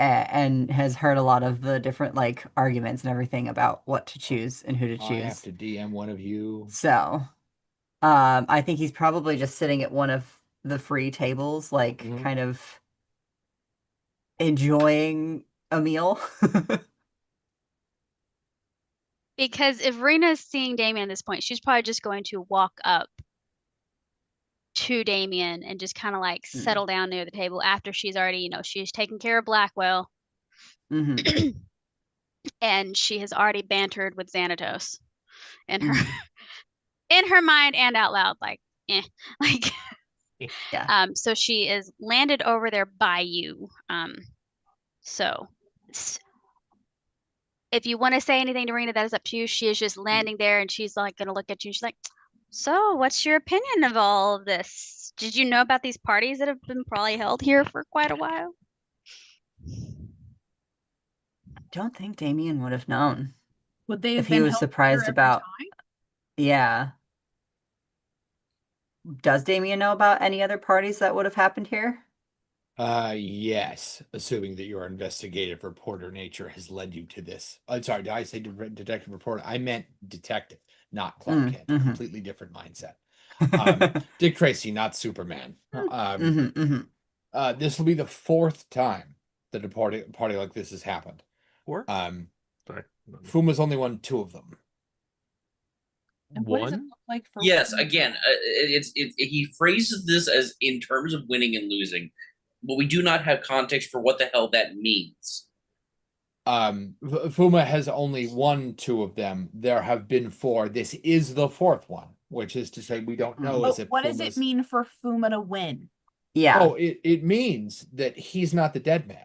and has heard a lot of the different like arguments and everything about what to choose and who to
I
choose.
have to DM one of you.
So, I think he's probably just sitting at one of the free tables, like kind of enjoying a meal.
Because if Rena's seeing Damien at this point, she's probably just going to walk up to Damien and just kind of like
Mm.
settle down near the table after she's already, she's taken care of Blackwell
Mm-hmm.
and she has already bantered with Xanatos in her
Mm.
in her mind and out loud, like, like.
Yeah.
So she is landed over there by you. So if you want to say anything to Rena, that is up to you. She is just landing there and she's like gonna look at you. She's like, so what's your opinion of all of this? Did you know about these parties that have been probably held here for quite a while?
Don't think Damien would have known
Would they have
if he
been
was
held here
surprised
every
about.
time?
Yeah. Does Damien know about any other parties that would have happened here?
Yes, assuming that your investigative reporter nature has led you to this. I'm sorry, did I say detective reporter? I meant detective, not Clark Kent.
Mm-hmm.
Completely different mindset. Dick Tracy, not Superman. This will be the 4th time that a party like this has happened.
Or sorry,
Fuma's only won 2 of them.
And what does it
one.
look like for
Yes,
Fuma?
again, he phrases this as in terms of winning and losing, but we do not have context for what the hell that means.
Fuma has only won 2 of them. There have been 4. This is the 4th one, which is to say we don't know
But
is if
what does it
Fuma's.
mean for Fuma to win?
Yeah.
Oh, it means that he's not the dead man.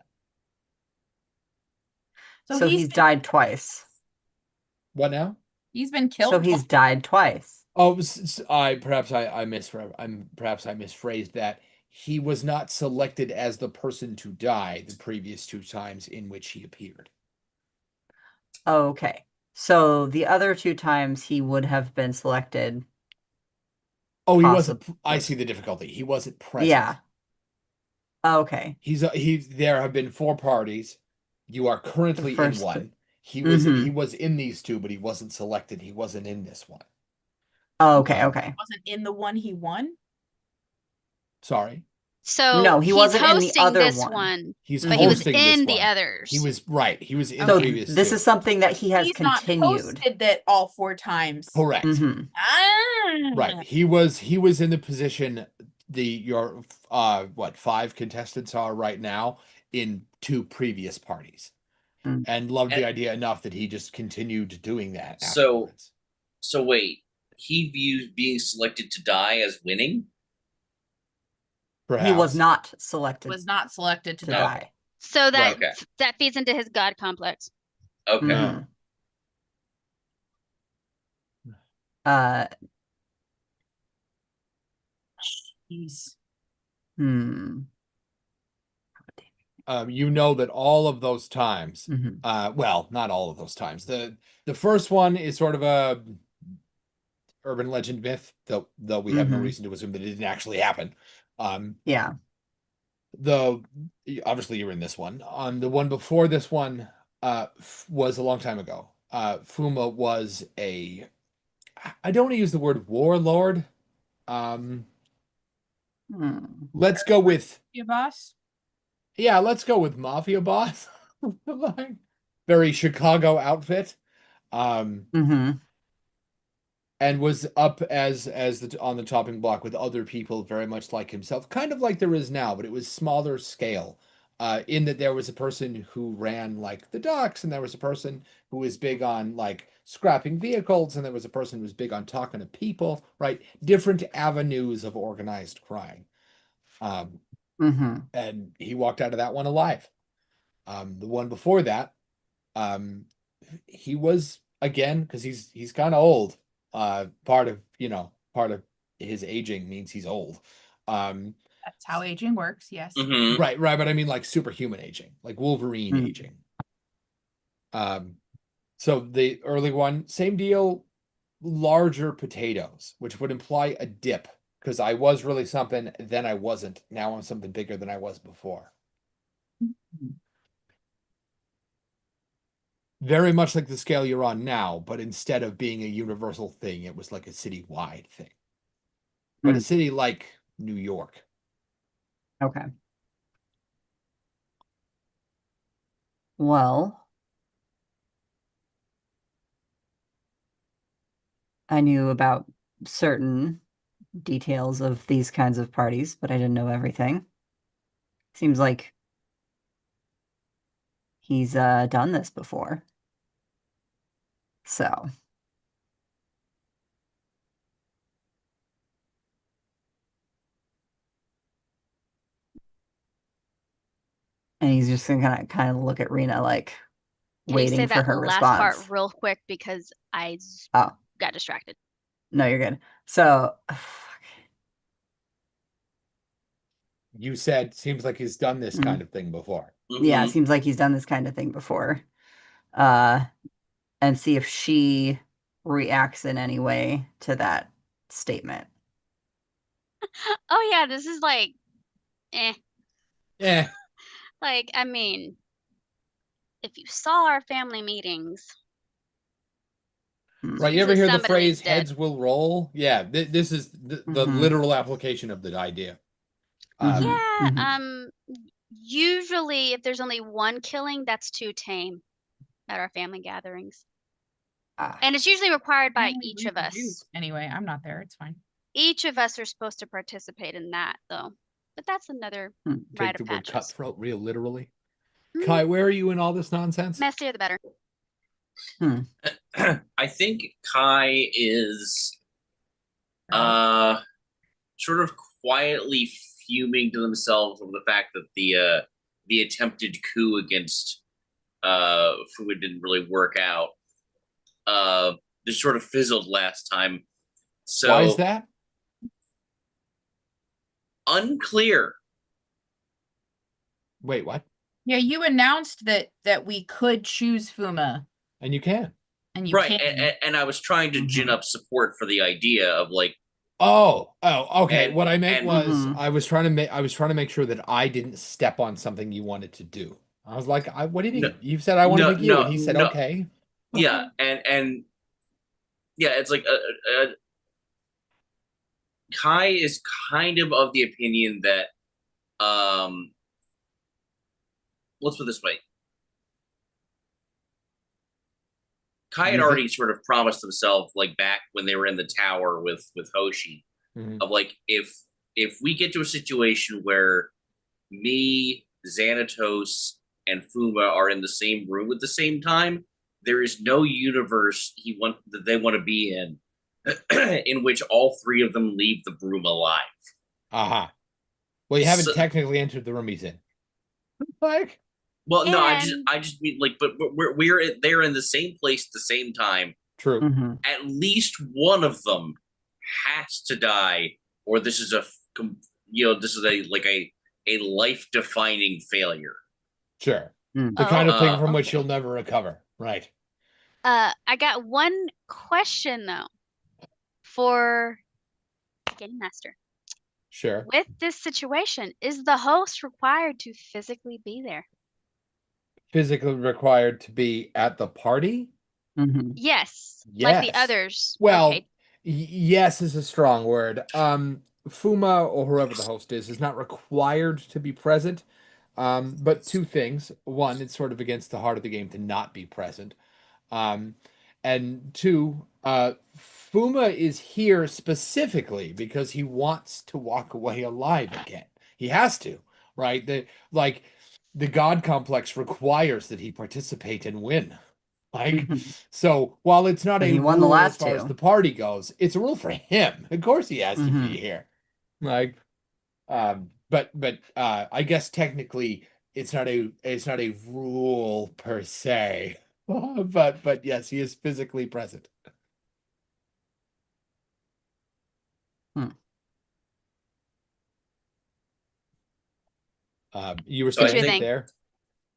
So he's
been
died twice.
What now?
He's been killed.
So he's died twice.
Oh, perhaps I misphrased that. He was not selected as the person to die the previous 2 times in which he appeared.
Okay. So the other 2 times he would have been selected.
Oh, he wasn't.
Possibly.
I see the difficulty. He wasn't present.
Yeah. Okay.
There have been 4 parties. You are currently in
first-
one. He
Mhm.
was in these 2, but he wasn't selected. He wasn't in this one.
Okay,
Um,
okay.
Wasn't in the one he won.
Sorry.
So
No, he
he's
wasn't in the
hosting
other
this
one.
one,
He's
but he was
hosting this
in the
one.
others.
He was right. He was in
So
the previous
this
2.
is something that he has
He's
continued.
not hosted that all 4 times.
Correct.
Mhm.
Right. He was in the position your 5 contestants are right now in 2 previous parties.
Mm.
And loved the
And-
idea enough that he just continued doing that
So-
afterwards.
So wait, he views being selected to die as winning?
Perhaps.
He was not selected
Was not selected to
to
die.
die.
So that
Okay.
that feeds into his god complex.
Okay.
Mhm. Uh,
He's
hmm.
You know that all of those times,
Mhm.
well, not all of those times. The first one is sort of a urban legend myth, though we have no
Mhm.
reason to assume that it didn't actually happen.
Yeah.
Obviously you're in this one. On the one before this one, was a long time ago. Fuma was I don't want to use the word warlord.
Hmm.
Let's go with
your boss.
Yeah, let's go with mafia boss. Like, very Chicago outfit.
Mhm.
And was up as on the chopping block with other people very much like himself, kind of like there is now, but it was smaller scale. In that there was a person who ran like the docks, and there was a person who was big on like scrapping vehicles, and there was a person who was big on talking to people, right? Different avenues of organized crime.
Mhm.
And he walked out of that one alive. The one before that, he was again, because he's kind of old. Part of his aging means he's old.
That's how aging works. Yes.
Mhm.
Right, but I mean like superhuman aging, like Wolverine
Mm.
aging. So the early one, same deal, larger potatoes, which would imply a dip, because I was really something, then I wasn't. Now I'm something bigger than I was before. Very much like the scale you're on now, but instead of being a universal thing, it was like a city-wide thing. But a
Mm.
city like New York.
Okay. Well, I knew about certain details of these kinds of parties, but I didn't know everything. Seems like he's done this before. So, and he's just gonna kind of look at Rena like
Can you say
waiting for
that
her
last part
response.
real quick because I
Oh,
got distracted.
no, you're good. So,
You said seems like he's done this kind of thing before.
yeah, it
Mhm.
seems like he's done this kind of thing before. Uh, and see if she reacts in any way to that statement.
Oh yeah, this is like, eh.
Yeah.
Like, I mean, if you saw our family meetings,
Hmm.
Right. You ever
usually
hear the
somebody leaves
phrase
dead.
heads will roll? Yeah, this is the
Mhm.
literal application of the idea.
Mhm.
Yeah,
Mhm.
usually if there's only one killing, that's too tame at our family gatherings.
Ah,
And it's usually required by
Only
each of us.
reproduce. Anyway, I'm not there. It's fine.
Each of us are supposed to participate in that, though. But that's another
Take
rite
the
of
word
patches.
cutthroat real literally.
Mhm.
Kai, where are you in all this nonsense?
Messier the better.
I think Kai is sort of quietly fuming to themselves over the fact that the attempted coup against Fuma didn't really work out. Just sort of fizzled last time. So
Why is that?
unclear.
Wait, what?
Yeah, you announced that we could choose Fuma,
And you can.
and you
Right,
can.
and I was trying to gin up support for the idea of like,
Oh, okay.
And-
What I meant
and-
was I was trying to make sure that I didn't step on something you wanted to do. I was like, what did he?
No-
You said I want to
no,
pick you,
no,
and he said
no.
okay.
yeah, and yeah, it's like Kai is kind of the opinion that let's put it this way. Kai had
You
already sort of promised himself, like back when they were in the tower with Hoshi,
Mhm.
of like if we get to a situation where me, Xanatos, and Fuma are in the same room at the same time, there is no universe that they want to be in which all three of them leave the broom alive.
Aha. Well, you haven't
So-
technically entered the room he's in. Like,
Well, no,
And-
I just mean like, but we're they're in the same place at the same time.
true.
Mhm.
At least one of them has to die, or this is this is a life defining failure.
Sure.
Mm.
The kind of thing
Oh,
from which
okay.
you'll never recover. Right.
I got one question though for Game Master.
Sure.
With this situation, is the host required to physically be there?
Physically required to be at the party?
Mhm.
Yes, like the
Yes.
others.
Well,
Okay.
yes is a strong word. Fuma or whoever the host is not required to be present. But two things. One, it's sort of against the heart of the game to not be present. Um, and two, Fuma is here specifically because he wants to walk away alive again. He has to, right? The God complex requires that he participate and win. Like,
Mhm.
so while it's not
But
a
he won the
rule as
last
far as
two.
the party goes, it's a rule for him. Of course he has to be
Mhm.
here. Like, but I guess technically it's not a rule per se. But yes, he is physically present.
Hmm.
You were
So I
saying
think-
there.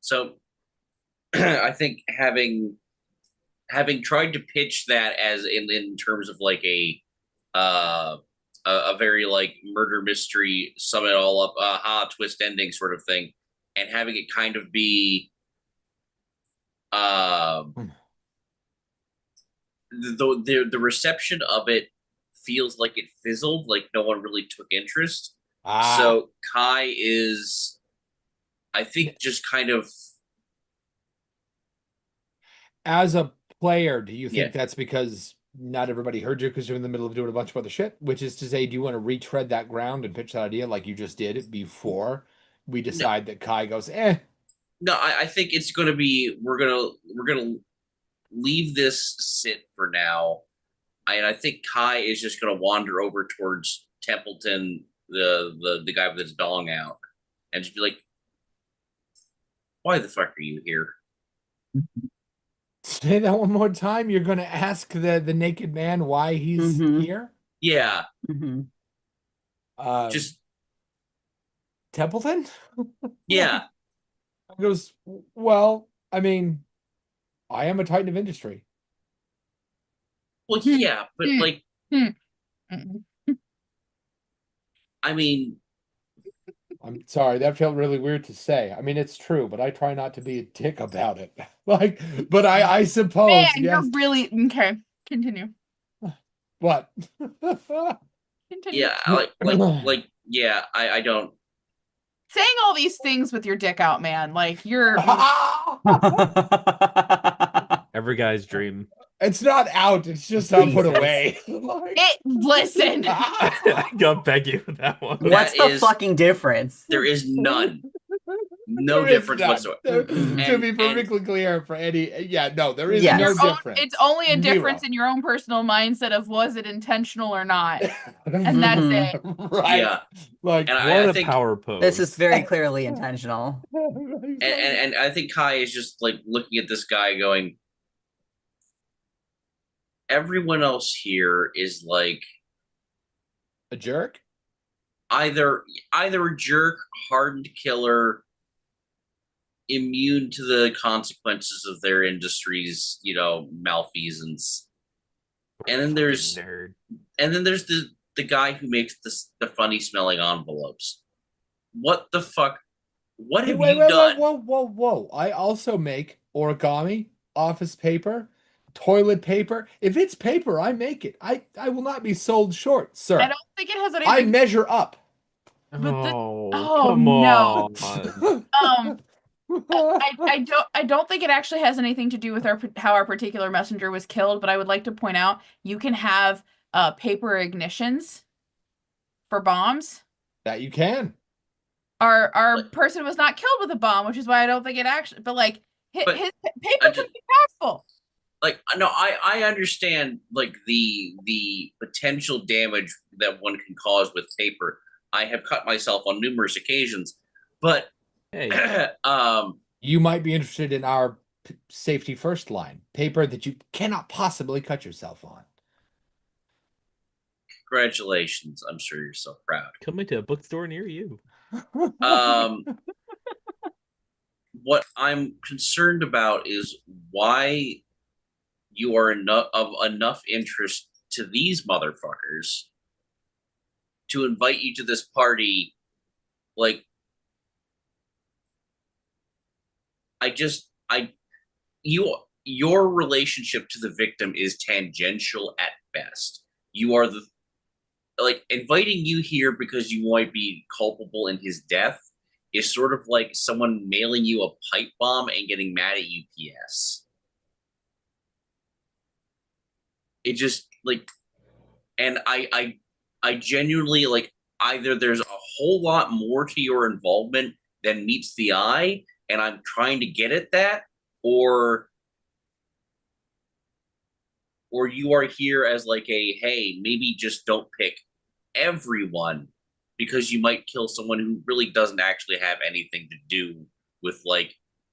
So I think having tried to pitch that as in terms of like a very like murder mystery, sum it all up, twist ending sort of thing, and having it kind of be the reception of it feels like it fizzled, like no one really took interest. So Kai is, I think, just kind of
As a player, do you think
Yeah.
that's because not everybody heard you because you're in the middle of doing a bunch of other shit, which is to say, do you want to retread that ground and pitch that idea like you just did before we decide that Kai goes, eh?
No, I think it's going to be we're gonna leave this sit for now, and I think Kai is just going to wander over towards Templeton, the guy with his dong out, and just be like, "Why the fuck are you here?"
Say that one more time. You're going to ask the naked man why he's here?
Yeah,
Just Templeton?
yeah.
He goes, well, I mean, I am a titan of industry.
Well, yeah, but like,
Hmm.
I mean,
I'm sorry, that felt really weird to say. I mean, it's true, but I try not to be a dick about it. Like, but I suppose,
Man,
yes.
you're really okay. Continue.
What?
Continue.
yeah, like, yeah. I don't.
Saying all these things with your dick out, man. Like you're
Every guy's dream.
It's not out, it's just not put
Jesus.
away. Like,
it. Listen.
Got Becky with that one.
What's
That
the
is-
fucking difference?
There is none. No
there is
difference
none.
whatsoever.
To be perfectly clear for any, yeah, no, there is
Yes.
no
Your own-
difference.
it's only a
Zero.
difference in your own personal mindset of was it intentional or not. And that's it.
Right.
Yeah,
Like,
and
What
I
a
think,
power pose.
This is very clearly intentional.
and I think Kai is just like looking at this guy, going, everyone else here is like
a jerk?
either a jerk, hardened killer, immune to the consequences of their industry's, malfeasance. And then there's
nerd.
the guy who makes the funny smelling envelopes. What the fuck? What have you done?
Whoa. I also make origami, office paper, toilet paper. If it's paper, I make it. I will not be sold short, sir.
I don't think it has anything.
I measure up.
Come
no.
on.
I don't think it actually has anything to do with how our particular messenger was killed, but I would like to point out you can have paper ignitions for bombs.
That you can.
Our person was not killed with a bomb, which is why I don't think it actually. But like his paper could be powerful.
Like, no, I understand like the potential damage that one can cause with paper. I have cut myself on numerous occasions, but
Hey.
You might be interested in our safety first line, paper that you cannot possibly cut yourself on.
Congratulations. I'm sure you're so proud.
Coming to a bookstore near you.
What I'm concerned about is why you are of enough interest to these motherfuckers to invite you to this party. Like, your relationship to the victim is tangential at best. You are inviting you here because you might be culpable in his death is sort of like someone mailing you a pipe bomb and getting mad at UPS. It just and I genuinely either there's a whole lot more to your involvement than meets the eye, and I'm trying to get at that, or you are here as hey, maybe just don't pick everyone because you might kill someone who really doesn't actually have anything to do with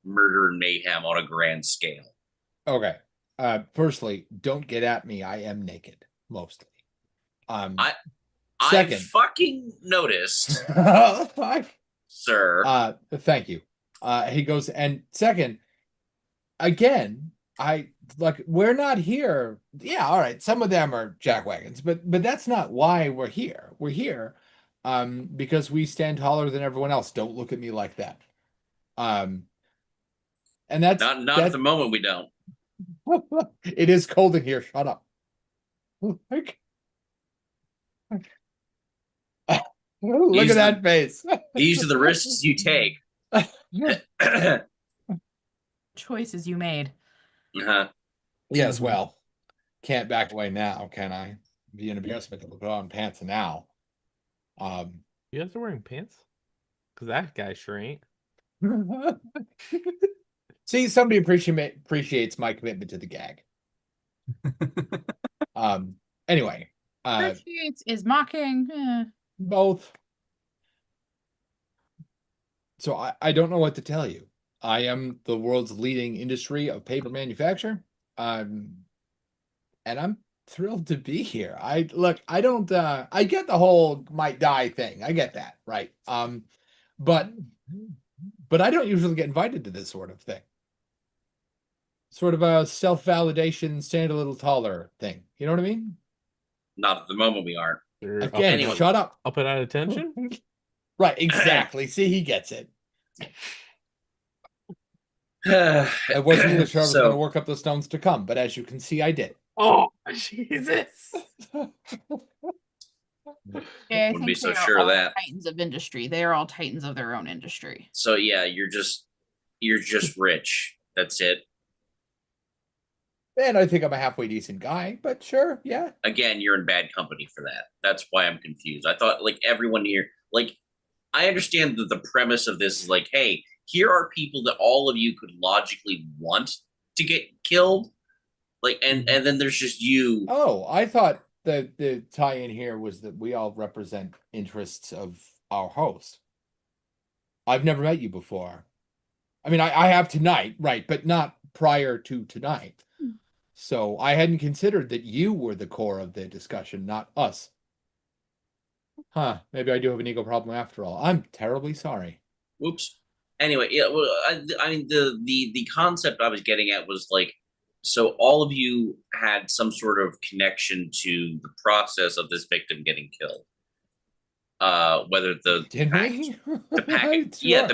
murder and mayhem on a grand scale.
Okay. Firstly, don't get at me. I am naked mostly.
I
second,
fucking noticed, sir.
Thank you. He goes, and second, again, we're not here. Yeah, all right. Some of them are jackwagons, but that's not why we're here. We're here because we stand taller than everyone else. Don't look at me like that. And that's
not at the moment. We don't.
It is cold in here. Shut up. Look at that face.
These are the risks you take.
Choices you made.
Uh-huh.
Yes, well, can't back away now, can I? Be an embarrassment to put on pants now.
You guys are wearing pants? Because that guy sure ain't.
See, somebody appreciates my commitment to the gag. Anyway,
Appreciates is mocking.
both. So I don't know what to tell you. I am the world's leading industry of paper manufacture. And I'm thrilled to be here. I don't I get the whole might die thing. I get that, right? But I don't usually get invited to this sort of thing. Sort of a self-validation, stand a little taller thing. You know what I mean?
Not at the moment we aren't.
Again,
Anyway.
shut up.
Up and out of attention?
Right, exactly. See, he gets it. I wasn't even sure I was going to work up the stones to come, but as you can see, I did.
Oh, Jesus.
Yeah, I
Wouldn't be
think
so
they are
sure of
all
that.
titans of industry. They are all titans of their own industry.
So yeah, you're just rich. That's it.
And I think I'm a halfway decent guy, but sure, yeah.
Again, you're in bad company for that. That's why I'm confused. I thought like everyone here, like I understand that the premise of this is like, hey, here are people that all of you could logically want to get killed. Like, and then there's just you.
Oh, I thought the tie-in here was that we all represent interests of our host. I've never met you before. I mean, I have tonight, right, but not prior to tonight. So I hadn't considered that you were the core of the discussion, not us. Huh, maybe I do have an ego problem after all. I'm terribly sorry.
Oops. Anyway, yeah, well, I mean, the concept I was getting at was like, so all of you had some sort of connection to the process of this victim getting killed. Whether the package,
Sure.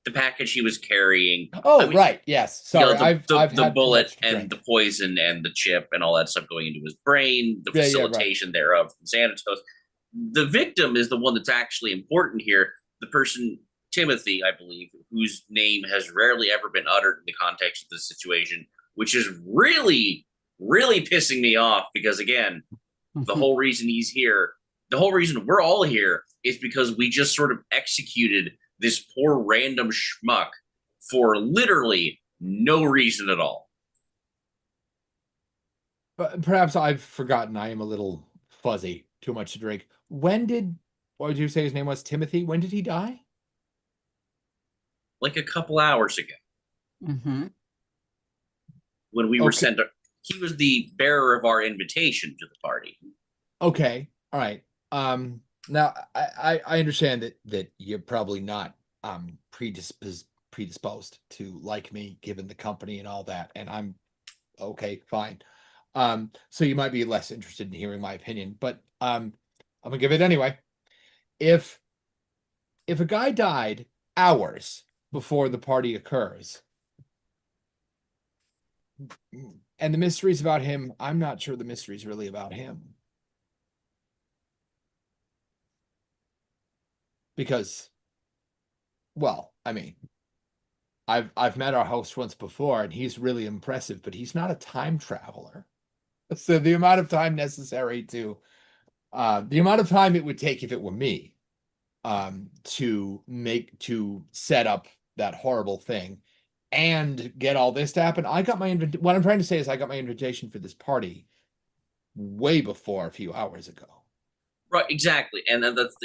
the package he was carrying.
Oh,
I mean,
right, yes. Sorry,
you know,
I've
the
had
bullet
too much to
and
drink.
the poison and the chip and all that stuff going into his brain, the
Yeah,
facilitation thereof from Xanatos. The victim is the one that's actually important here. The person, Timothy, I believe, whose name has rarely ever been uttered in the context of this situation, which is really, really pissing me off because, again, the whole reason he's here, the whole reason we're all here is because we just sort of executed this poor random schmuck for literally no reason at all.
But perhaps I've forgotten. I am a little fuzzy. Too much to drink. What did you say his name was? Timothy? When did he die?
Like a couple hours ago. When we were sent, he was the bearer of our invitation to the party.
Okay. All right. Now I understand that you're probably not predisposed to like me given the company and all that, and I'm okay, fine. So you might be less interested in hearing my opinion, but I'm gonna give it anyway. If a guy died hours before the party occurs, and the mystery's about him, I'm not sure the mystery's really about him. Because, well, I mean, I've met our host once before, and he's really impressive, but he's not a time traveler. So the amount of time necessary to, the amount of time it would take if it were me, to set up that horrible thing and get all this to happen. What I'm trying to say is I got my invitation for this party way before a few hours ago.
Right, exactly. And then that's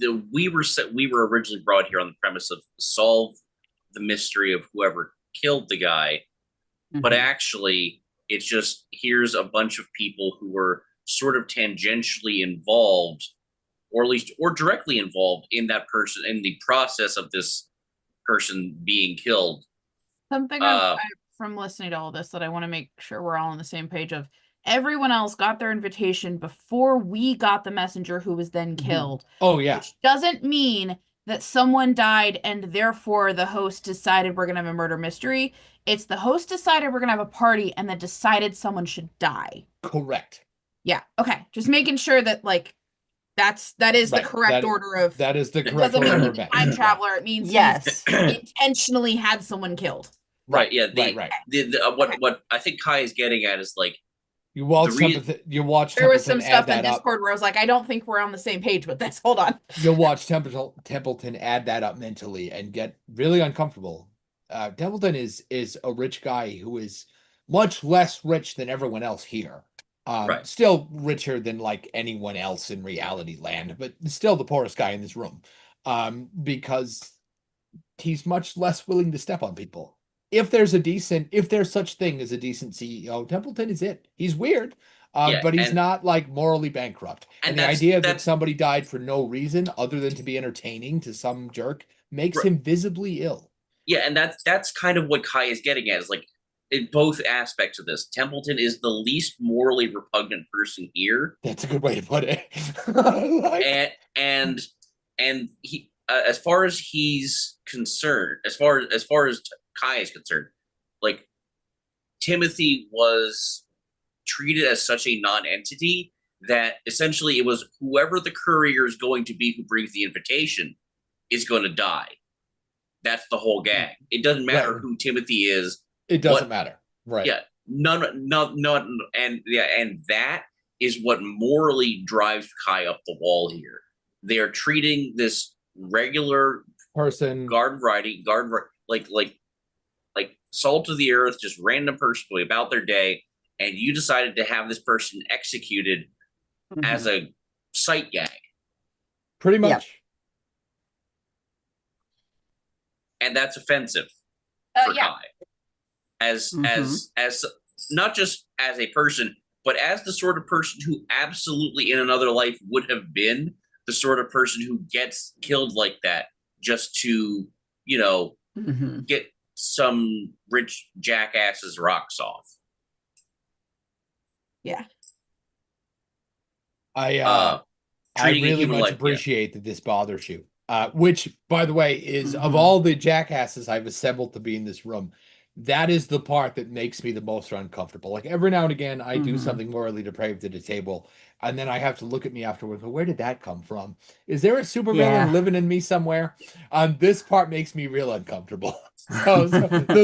we were originally brought here on the premise of solve the mystery of whoever killed the guy, but actually it's just here's a bunch of people who were sort of tangentially involved, or at least or directly involved in that person in the process of this person being killed.
Something from listening to all this that I want to make sure we're all on the same page of. Everyone else got their invitation before we got the messenger who was then killed.
Oh, yeah.
Which doesn't mean that someone died and therefore the host decided we're going to have a murder mystery. It's the host decided we're going to have a party and then decided someone should die.
Correct.
Yeah. Okay. Just making sure that that is the correct order of.
That is the correct order of events.
Time traveler. It means
yes,
intentionally had someone killed.
Right. Yeah.
Right.
What I think Kai is getting at is like
You watch
The rea-
Templeton. You watch
There was
Templeton
some
add
stuff in
that up.
Discord where I was like, I don't think we're on the same page with this. Hold on.
You'll watch Templeton add that up mentally and get really uncomfortable. Templeton is a rich guy who is much less rich than everyone else here.
Right.
Still richer than like anyone else in reality land, but still the poorest guy in this room. Because he's much less willing to step on people. If there's such thing as a decent CEO, Templeton is it. He's weird,
Yeah,
but he's
and-
not like morally bankrupt.
and
And the
that's-
idea that
that's-
somebody died for no reason other than to be entertaining to some jerk makes
Right.
him visibly ill.
Yeah, and that's kind of what Kai is getting at. Is like in both aspects of this, Templeton is the least morally repugnant person here,
That's a good way to put it. Like,
and he, as far as he's concerned, as far as Kai is concerned, like Timothy was treated as such a non-entity that essentially it was whoever the courier is going to be who brings the invitation is going to die. That's the whole gag. It doesn't matter
Right.
who Timothy is.
it doesn't matter. Right.
Yeah, none, and that is what morally drives Kai up the wall here. They are treating this regular
Person.
like salt of the earth, just random person going about their day, and you decided to have this person executed as a sight gag,
Pretty much.
Yep.
and that's offensive for
Yeah.
Kai. As not just as a person, but as the sort of person who absolutely in another life would have been the sort of person who gets killed like that just to, get some rich jackass's rocks off.
Yeah.
I
Treating a
really
human
much
life, yeah.
appreciate that this bothers you. Which, by the way, is of
Mhm.
all the jackasses I've assembled to be in this room, that is the part that makes me the most uncomfortable. Like every now and again, I do
Mhm.
something morally depraved at a table, and then I have to look at me afterwards. Well, where did that come from? Is there a supervillain
Yeah.
living in me somewhere? This part makes me real uncomfortable. So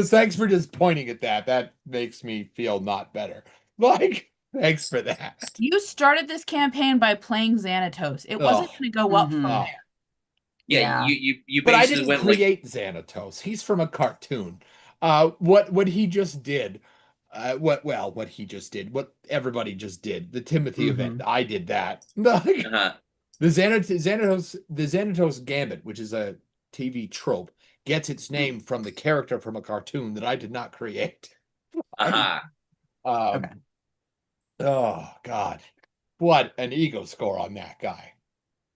thanks for just pointing at that. That makes me feel not better. Like, thanks for that.
You started this campaign by playing Xanatos. It wasn't
Oh.
going to go up from
Oh.
there.
Yeah,
Yeah.
you
But I
basically
didn't
went like,
create Xanatos. He's from a cartoon. What he just did, what he just did, what everybody just did, the Timothy event. I did that. Like,
uh-huh.
the Xanatos Gambit, which is a TV trope, gets its name from the character from a cartoon that I did not create.
Uh-huh.
Okay.
Oh God, what an ego score on that guy.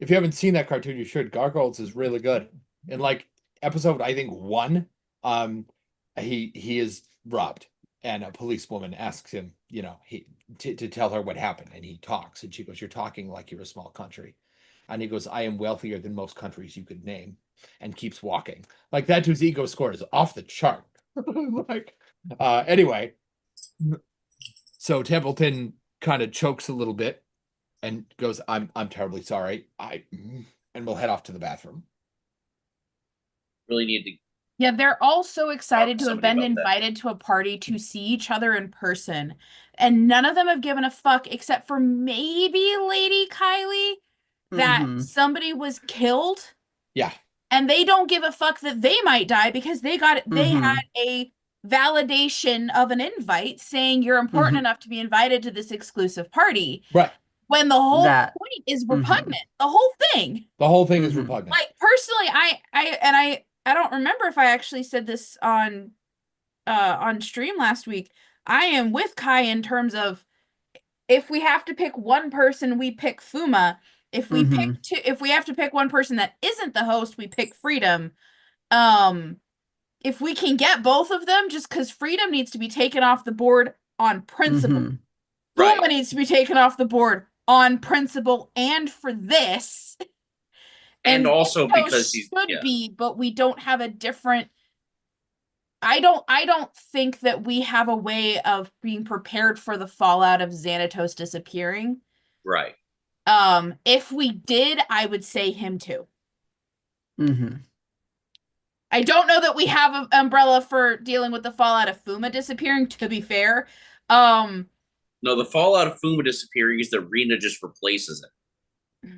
If you haven't seen that cartoon, you should. Gargoyles is really good. In like episode, I think 1, he is robbed, and a policewoman asks him, to tell her what happened, and he talks, and she goes, "You're talking like you're a small country," and he goes, "I am wealthier than most countries you could name," and keeps walking. Like that dude's ego score is off the chart. Like, anyway, so Templeton kind of chokes a little bit and goes, I'm terribly sorry. And we'll head off to the bathroom.
Really need to.
Yeah, they're all so excited to have
somebody
been
about that.
invited to a party to see each other in person. And none of them have given a fuck except for maybe Lady Kylie that
Mhm.
somebody was killed.
Yeah.
And they don't give a fuck that they might die because they had a validation of an invite saying you're important enough to be invited to this exclusive party.
Right.
When the whole
That-
point is repugnant. The whole thing.
The whole thing is
Mhm.
repugnant.
Like personally, I don't remember if I actually said this on stream last week. I am with Kai in terms of if we have to pick one person, we pick Fuma. If we pick two, if we have to pick one person that isn't the host, we pick Freedom. If we can get both of them, just because Freedom needs to be taken off the board on principle.
Right.
Fuma needs to be taken off the board on principle and for this.
And also
Xanatos
because he's
should be, but we don't have a different. I don't think that we have a way of being prepared for the fallout of Xanatos disappearing.
right.
If we did, I would say him too.
Mm-hmm.
I don't know that we have an umbrella for dealing with the fallout of Fuma disappearing, to be fair.
No, the fallout of Fuma disappearing is that Rena just replaces it.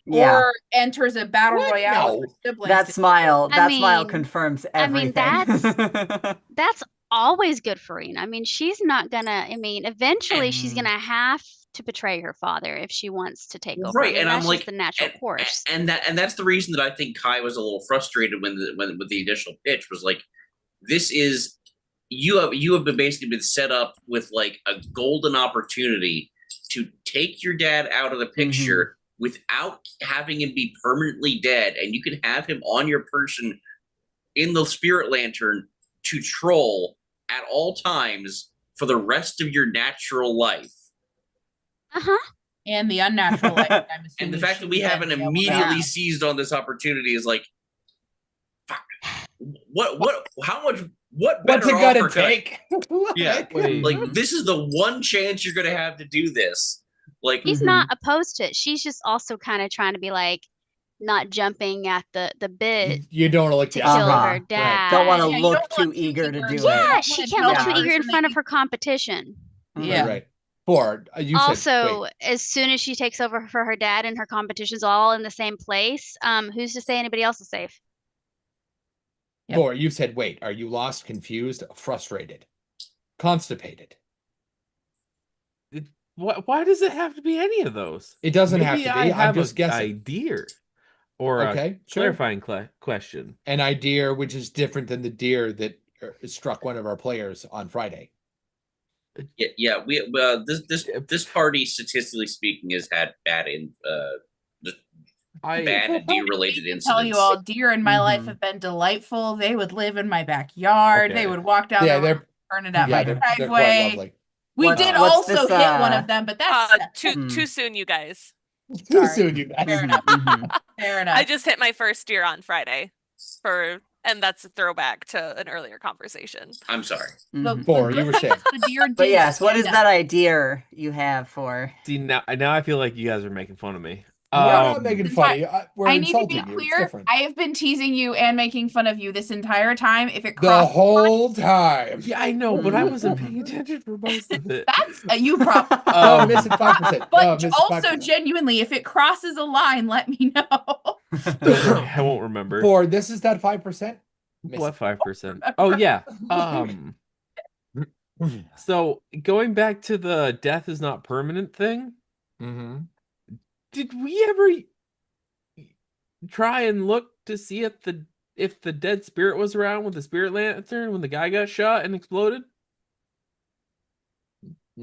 Yeah.
Or enters a battle
What?
royale
No.
with her siblings.
That smile,
I
that smile
mean-
confirms
I mean,
everything.
That's always good for Rena. I mean, she's not gonna. I mean, eventually she's
Mm.
gonna have to betray her father if she wants to take over.
Right,
I mean,
and
that's
I'm
just
like,
the natural course.
and that's the reason that I think Kai was a little frustrated when with the initial pitch was like, this is you have basically been set up with like a golden opportunity to take your dad out of the picture without having him be permanently dead, and you can have him on your person in the spirit lantern to troll at all times for the rest of your natural life.
And the unnatural life. I'm
And
assuming
the fact
she
that we
would
haven't
then be able to
immediately
have.
seized on this opportunity is like, fuck. How much? What
What's it
better
gonna
offer could I-
take?
Yeah.
Wait.
Like, this is the one chance you're gonna have to do this. Like,
He's not opposed to it. She's just also kind of trying to be like, not jumping at the bit
You don't want to look
to
the
kill
other
her
way.
dad.
Don't want to
Yeah, you
look
don't
too
want too
eager to
eager.
do
You
Yeah,
it.
don't
she
wanna
can't look
jump
too
on
eager in
person
front
that
of her competition.
Yeah.
Right. Four. You
Also,
said, wait.
as soon as she takes over for her dad and her competition's all in the same place, who's to say anybody else is safe?
Yep.
Four. You said, wait. Are you lost, confused, frustrated, constipated?
Why does it have to be any of those?
It doesn't have
Maybe
to be.
I
I'm
have
just
a
guessing.
idea or
Okay,
a
sure.
clarifying question.
An idea which is different than the deer that struck one of our players on Friday.
yeah, we this party, statistically speaking, has had bad bad deer related
I can
incidents.
tell you all, deer in my life
Mhm.
have been delightful. They would live in my backyard. They
Okay.
would walk down
Yeah,
the road, turn it at
yeah,
my
they're quite
driveway.
lovely.
We
What's-
did
what's
also
this,
hit one of them, but that's
Too soon, you guys.
Too
Sorry.
soon, you guys.
Fair enough. Fair enough.
I just hit my first deer on Friday, and that's a throwback to an earlier conversation.
I'm sorry.
Four, you were saying.
The deer
But
did
yes, what is
stand
that idea you have for?
See, now I feel like you guys are making fun of me.
We're not making
It's
fun of you. We're
I need to
insulting
be
you. It's
clear.
different.
I have been teasing you and making fun of you this entire time. If it
The
crosses,
whole time.
Yeah, I know, but I wasn't paying attention for most of it.
that's a you problem.
No,
Um,
missing 5%.
But
missing
also
5%.
genuinely, if it crosses a line, let me know.
Don't worry, I won't remember.
Four, this is that 5%?
What 5%? Oh yeah. So going back to the death is not permanent thing,
Mm-hmm.
did we ever try and look to see if the dead spirit was around with the spirit lantern when the guy got shot and exploded?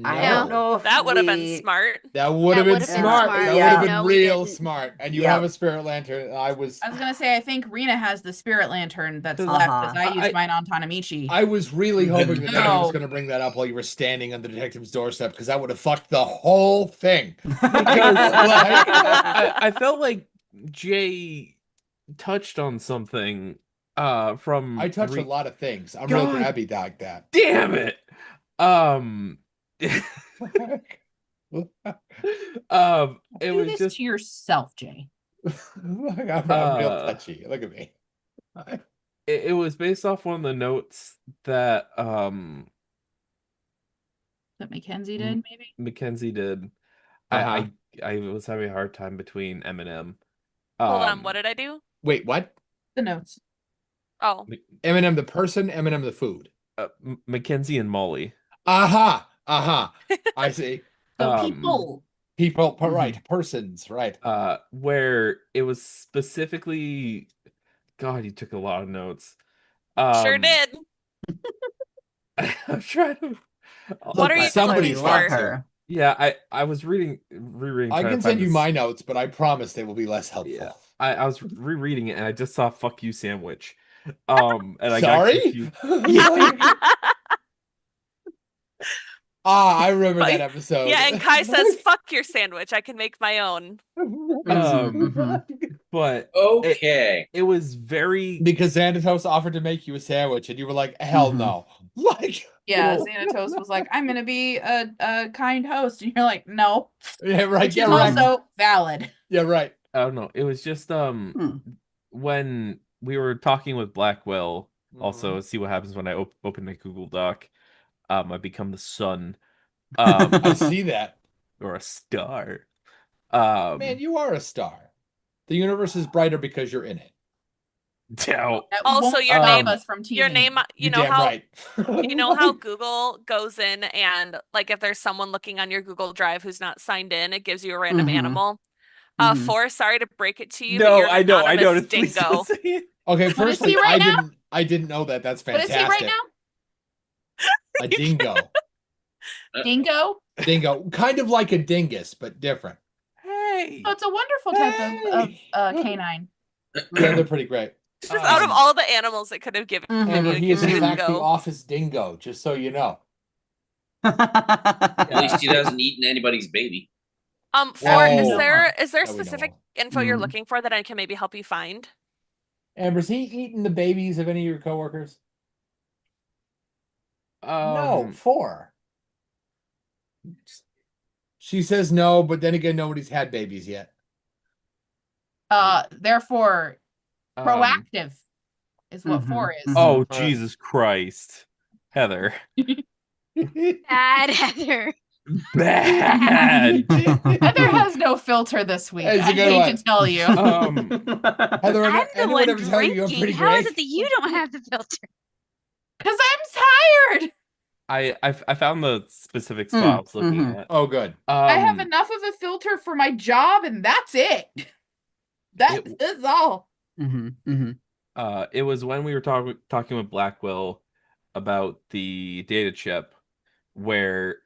I
No.
don't know if
That would have been
we-
smart.
That would have been
would've been
smart.
smart.
That
Yeah.
would have been
No, we
real
didn't.
smart. And you
Yep.
have a spirit lantern. And I was
gonna say, I think Rena has the spirit lantern that's
Uh-huh.
left, because I used
I-
mine on Tanamichi.
I was really hoping that nobody was
No.
going to bring that up while you were standing on the detective's doorstep because that would have fucked the whole thing.
I felt like Jay touched on something from
I touch a lot of things. I'm
God.
real grabby like that.
Damn it. It
Do
was
this
just
to yourself, Jay.
I'm real touchy. Look at me.
it was based off one of the notes that
That Mackenzie did, maybe.
Mackenzie did.
Uh-huh.
I was having a hard time between Eminem.
Hold on, what did I do?
Wait, what?
The notes.
Oh,
Eminem the person, Eminem the food.
Mackenzie and Molly.
Aha. I see.
So
Um,
people.
Right. Persons, right.
Where it was specifically, God, you took a lot of notes.
sure did.
I'm trying to.
What are you
somebody's
looking
got
for?
to.
Yeah, I was rereading.
I
trying
can
to
send
find
you
this-
my notes, but I promise they will be less helpful.
Yeah. I was rereading it and I just saw "fuck you" sandwich. And I got
Sorry?
confused.
I remember
Like,
that episode.
Yeah, and Kai says, "Fuck your sandwich. I can make my own."
But
Okay.
it was very
because Xanatos offered to make you a sandwich, and you were like, "Hell no!" Like,
Yeah,
Well-
Xanatos was like, I'm gonna be a kind host. And you're like, no.
yeah, right,
Which
yeah,
is
right,
also valid.
yeah, right.
I don't know. It was just when we were talking with Blackwell, also see what happens when I open a Google Doc. I become the son.
I see that.
or a star.
Man, you are a star. The universe is brighter because you're in it.
Doubt.
That
Also,
won't
your
stop
name,
us from
your
teasing.
name, you
You're
know
damn
how
right.
you know how Google goes in and like if there's someone looking on your Google Drive who's not signed in, it gives you a random
Mhm.
animal.
Mhm.
Forrest, sorry to break it to you, but
No,
you're an
I know.
anonymous
Please
dingo.
don't say it.
Okay,
What is
firstly,
he right now?
I didn't know that. That's
What is he right
fantastic.
now?
A dingo.
Dingo?
Dingo. Kind of like a dingus, but different.
Hey.
So it's a wonderful type of canine.
Yeah, they're pretty great.
Just out of all the animals it could have given
Amber,
you, it
he is
gives
in
you
fact the
dingo.
office dingo, just so you know.
At least he hasn't eaten anybody's baby.
Fort,
Whoa.
is there
That we know
specific
of.
info you're
Mhm.
looking for that I can maybe help you find?
Amber, has he eaten the babies of any of your coworkers? No, 4. She says no, but then again, nobody's had babies yet.
Therefore,
um,
proactive is what
Mhm,
4 is.
mhm.
Oh, Jesus Christ. Heather.
Bad Heather.
Bad.
Heather has no filter this week.
It's a
I
good
hate
one.
to tell you.
Heather,
I'm the
anyone
one
ever tell you you're
drinking.
pretty
How is
great?
it that you don't have the filter?
Because I'm tired.
I found the specific
Mm,
spot I was looking
mhm.
at.
Oh, good.
I have enough of a filter for my job, and that's it. That is all.
Mhm, mhm.
It was when we were talking with Blackwell about the data chip, where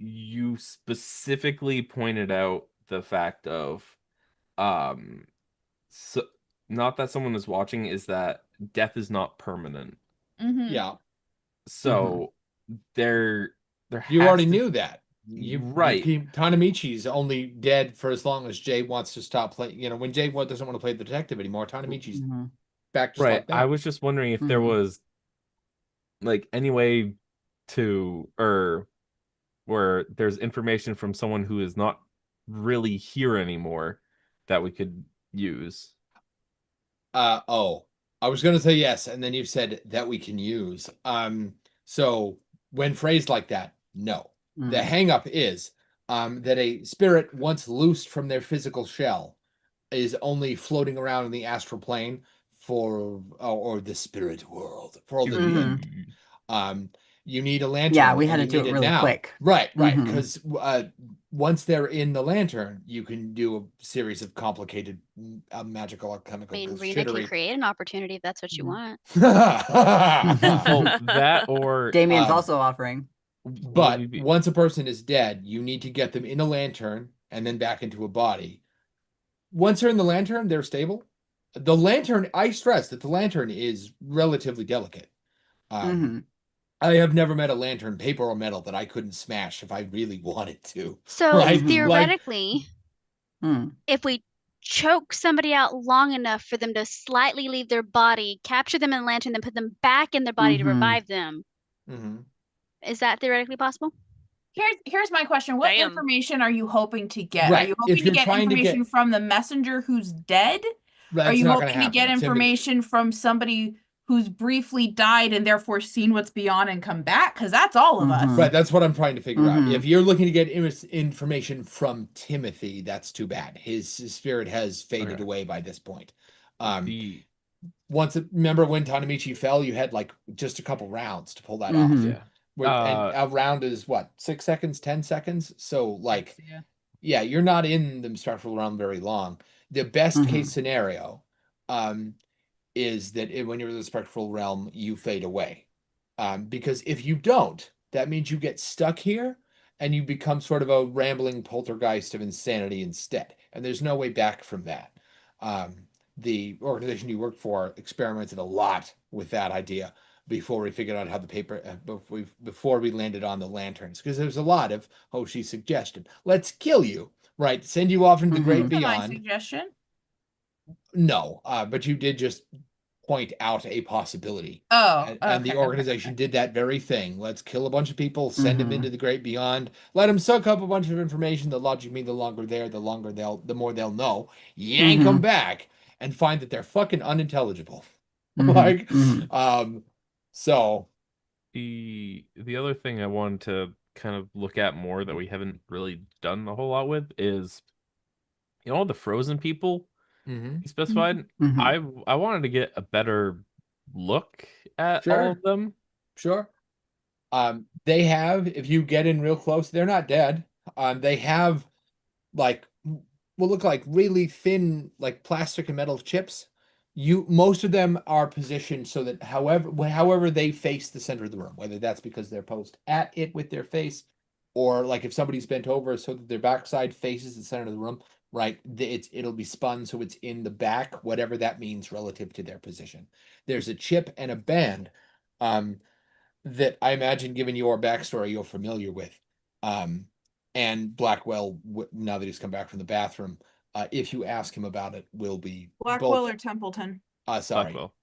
you specifically pointed out the fact of um so, not that someone is watching, is that death is not permanent.
Mm-hmm.
Yeah.
So there
You
has
already
to,
knew that.
right.
Tanamichi's only dead for as long as Jay wants to stop playing. You know, when Jay doesn't want to play the detective anymore, Tanamichi's
Mhm.
back just
Right.
like that.
I was just wondering if there
Mhm.
was like any way to, or where there's information from someone who is not really here anymore that we could use.
Oh, I was gonna say yes, and then you said that we can use. So when phrased like that, no. The
Mhm.
hang up is that a spirit once loosed from their physical shell is only floating around in the astral plane for or the spirit world for all the
Mhm.
you need a lantern.
Yeah, we had
and
to
you
do
need
it really
now.
quick.
Right,
Mhm.
because once they're in the lantern, you can do a series of complicated magical
I
alchemical
mean, Rena can
shittery.
create an opportunity if that's what you want.
Well, that or
Damien's also offering.
what would
But
you be?
once a person is dead, you need to get them in a lantern and then back into a body. Once they're in the lantern, they're stable. The lantern, I stress that the lantern is relatively delicate.
Mhm.
I have never met a lantern, paper or metal, that I couldn't smash if I really wanted to.
So
Right?
Mhm.
Like,
theoretically,
Mm.
if we choke somebody out long enough for them to slightly leave their body, capture them in a lantern, then put them back in their body to
Mhm.
revive them,
mhm.
is that theoretically possible?
Here's my question. What
Damn.
information are you hoping to get? Are
Right.
you
If
hoping to
you're
get
trying to
information
get-
from the messenger who's dead? Are
That's
you
not going
hoping
to
to get
happen.
information from somebody who's briefly died and therefore seen what's beyond and come back? Because that's all of us.
Mhm.
Right, that's what I'm trying to figure out.
Mhm.
If you're looking to get information from Timothy, that's too bad. His spirit has faded
Okay.
away by this point.
The
Remember when Tanamichi fell, you had like just a couple rounds to pull that off.
Mhm.
yeah.
And a round is what, 6 seconds, 10 seconds? So like,
Yeah.
yeah, you're not in the spectral realm very long. The best case
Mhm.
scenario is that when you're in the spectral realm, you fade away. Because if you don't, that means you get stuck here and you become sort of a rambling poltergeist of insanity instead. And there's no way back from that. The organization you work for experimented a lot with that idea before we figured out how the paper before we landed on the lanterns, because there's a lot of Hoshi's suggestion. Let's kill you, right? Send you off into the great
Mhm.
That's my
beyond.
suggestion.
No, but you did just point out a possibility.
Oh,
And the
okay,
organization did that very thing. Let's kill a bunch of people, send them
Mhm.
into the great beyond, let them suck up a bunch of information. The logic means the longer there, the more they'll know. Yank them
Mhm.
back and find that they're fucking unintelligible.
Mhm.
Like,
Mhm.
so
the other thing I wanted to kind of look at more that we haven't really done a whole lot with is, all the frozen people
Mm-hmm.
he specified.
Mhm.
I wanted to get a better look at all of them.
Sure. They have, if you get in real close, they're not dead. They have like will look like really thin, like plastic and metal chips. Most of them are positioned so that however they face the center of the room, whether that's because they're posed at it with their face, or like if somebody's bent over so that their backside faces the center of the room, right? It'll be spun so it's in the back, whatever that means relative to their position. There's a chip and a band. That I imagine, given your backstory, you're familiar with. And Blackwell, now that he's come back from the bathroom, if you ask him about it, will be
Blackwell
both.
or Templeton?
Sorry.
Blackwell.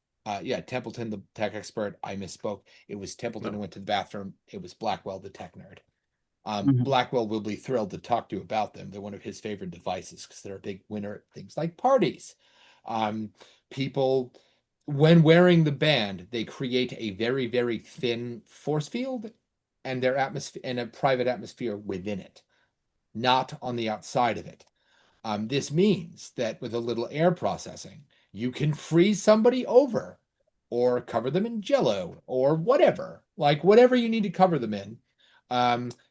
Yeah, Templeton, the tech expert. I misspoke. It was Templeton who went to the bathroom. It was Blackwell, the tech nerd.
Mhm.
Blackwell will be thrilled to talk to you about them. They're one of his favorite devices because they're a big winner at things like parties. People, when wearing the band, they create a very, very thin force field and their atmosphere and a private atmosphere within it, not on the outside of it. This means that with a little air processing, you can freeze somebody over or cover them in jello or whatever, like whatever you need to cover them in,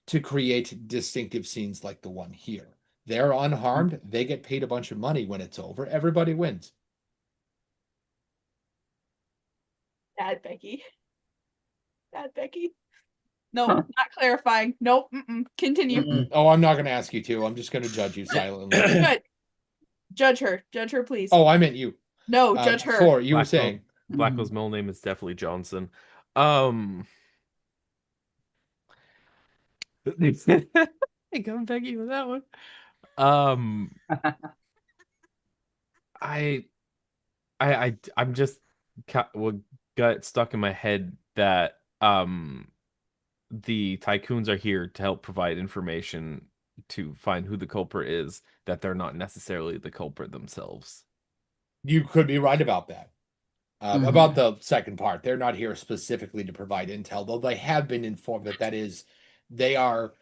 to create distinctive scenes like the one here. They're unharmed. They get paid a bunch of money when it's over. Everybody wins.
Bad Becky. Bad Becky. Nope, not clarifying. Nope. Continue.
Mm-mm.
Oh, I'm not going to ask you to. I'm just going to judge you silently.
Good. Judge her. Judge her, please.
Oh, I meant you.
No, judge her.
Floor, you were
Blackwell,
saying.
Blackwell's middle name is definitely Johnson. I got Becky with that one. I'm just what got stuck in my head that the tycoons are here to help provide information to find who the culprit is, that they're not necessarily the culprit themselves.
You could be right about that. About the second part, they're not here specifically to provide intel, though they have been informed that they are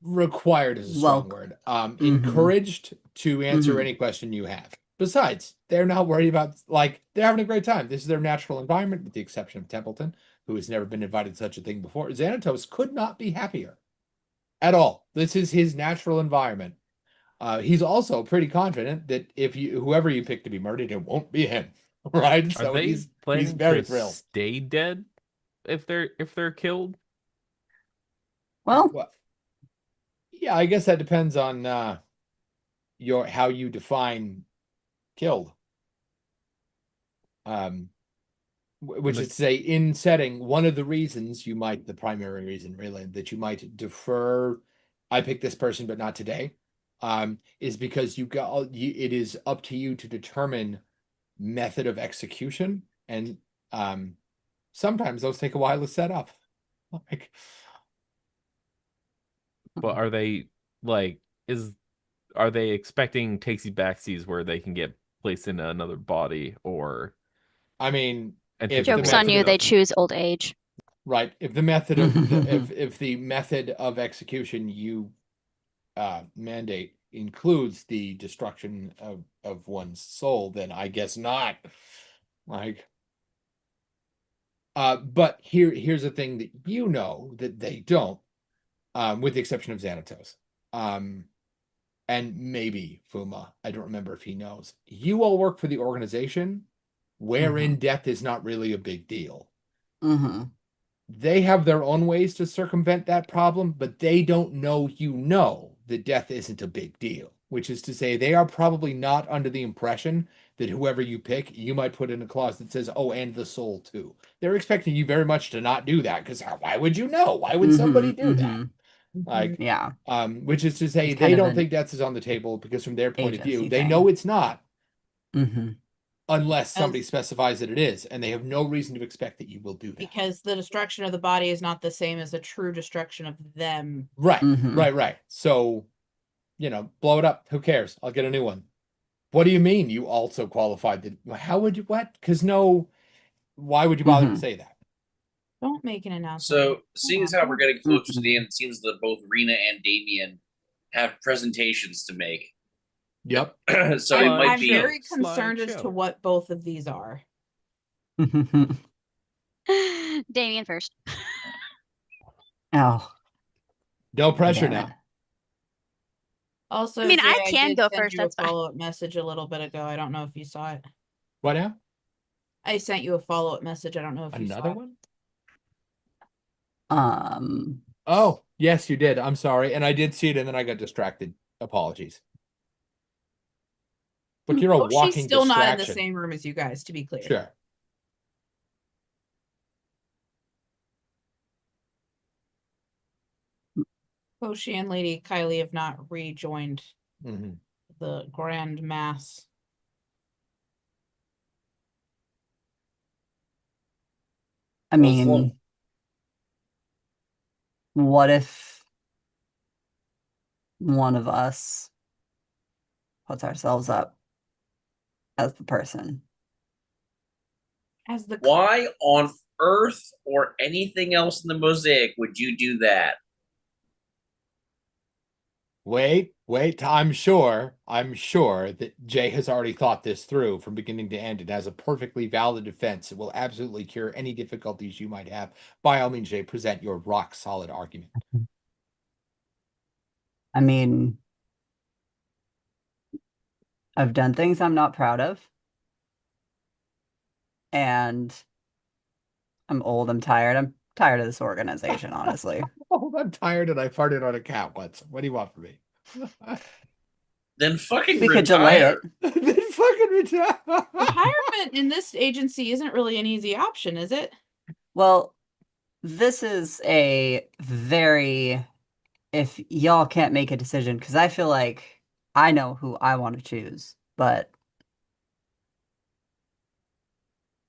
required is a strong word. Encouraged to answer any question you have. Besides, they're not worried about, like, they're having a great time. This is their natural environment, with the exception of Templeton, who has never been invited to such a thing before. Xanatos could not be happier at all. This is his natural environment. He's also pretty confident that whoever you pick to be murdered, it won't be him. Right?
Are
So
they
he's
planning
very
to
thrilled.
stay dead if they're killed?
Well,
yeah, I guess that depends on how you define killed. Which is to say, in setting, one of the reasons the primary reason really that you might defer, I pick this person but not today, is because it is up to you to determine method of execution, and sometimes those take a while to set up. Like,
but are they are they expecting takesy backsies where they can get placed into another body, or
I mean,
if
Joke's on you, they choose old age.
right? If the method of if the method of execution you mandate includes the destruction of one's soul, then I guess not. Like, but here's the thing that you know that they don't, with the exception of Xanatos, and maybe Fuma. I don't remember if he knows. You all work for the organization wherein death is not really a big deal. They have their own ways to circumvent that problem, but they don't know that death isn't a big deal, which is to say they are probably not under the impression that whoever you pick, you might put in a clause that says, oh, and the soul too. They're expecting you very much to not do that, because why would you know? Why would somebody do that? Like,
yeah.
Which is to say, they don't think death is on the table, because from their point of view, they know it's not. Unless somebody specifies that it is, and they have no reason to expect that you will do that.
Because the destruction of the body is not the same as the true destruction of them.
Right, right. So, blow it up. Who cares? I'll get a new one. What do you mean you also qualified? How would you, what? Because why would you bother to say that?
Don't make an announcement.
So, seeing as how we're getting closer to the
Mhm.
end, it seems that both Rena and Damien have presentations to make.
Yep.
So
Slide
it might
I'm
be.
very
show,
concerned
slide
as to
show.
what both of these are.
Damien first.
Oh,
No pressure
damn it.
now.
Also,
I mean,
Jay,
I
I
can
did
go
send
first,
you a
that's fine.
follow-up message a little bit ago. I don't know if you saw it.
What now?
I sent you a follow-up message. I don't know if you
Another
saw it.
one?
Um,
Oh, yes, you did. I'm sorry. And I did see it and then I got distracted. Apologies. Look, you're a
Oh, she's
walking
still not in the
distraction.
same room as you guys, to be clear.
Sure.
Hoshi and Lady Kylie have not rejoined
hmm
the grand mass.
I
Well, slow.
mean, what if one of us puts ourselves up as the person?
As the
Why on earth or anything else in the mosaic would you do that?
Wait. I'm sure that Jay has already thought this through from beginning to end. It has a perfectly valid defense. It will absolutely cure any difficulties you might have. By all means, Jay, present your rock solid argument.
I mean, I've done things I'm not proud of. And I'm old, I'm tired. I'm tired of this organization, honestly.
Oh, I'm tired and I farted on a cat once. What do you want from me?
Then fucking
We could delay
retire.
it.
Then fucking retire.
retirement in this agency isn't really an easy option, is it?
Well, this is a very, if y'all can't make a decision, because I feel like I know who I want to choose, but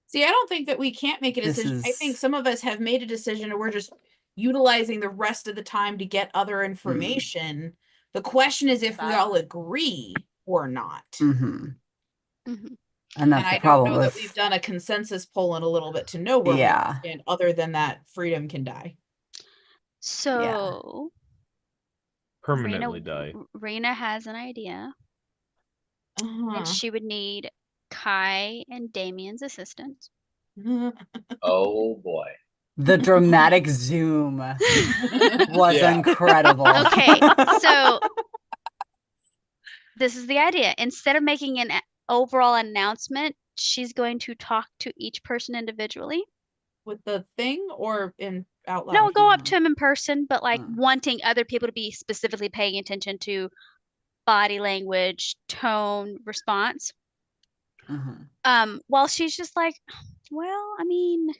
See, I don't think that we can't make a
This
decision. I think
is-
some of us have made a decision and we're just utilizing the rest of the time to get other information. The question is if we all agree or not.
mhm.
Mhm.
And that's
And
the
I don't
problem
know that
with
we've done a consensus poll in a little bit to know where
Yeah.
we stand, other than that freedom can die.
So
Permanently die.
Rena has an idea,
Uh-huh.
and she would need Kai and Damien's assistance.
Oh boy.
the dramatic zoom was
Yeah.
incredible.
Okay, so this is the idea. Instead of making an overall announcement, she's going to talk to each person individually.
With the thing or in out loud?
No, go up to him in person, but like
Mm.
wanting other people to be specifically paying attention to body language, tone, response.
Mhm.
While she's just like, well, I mean,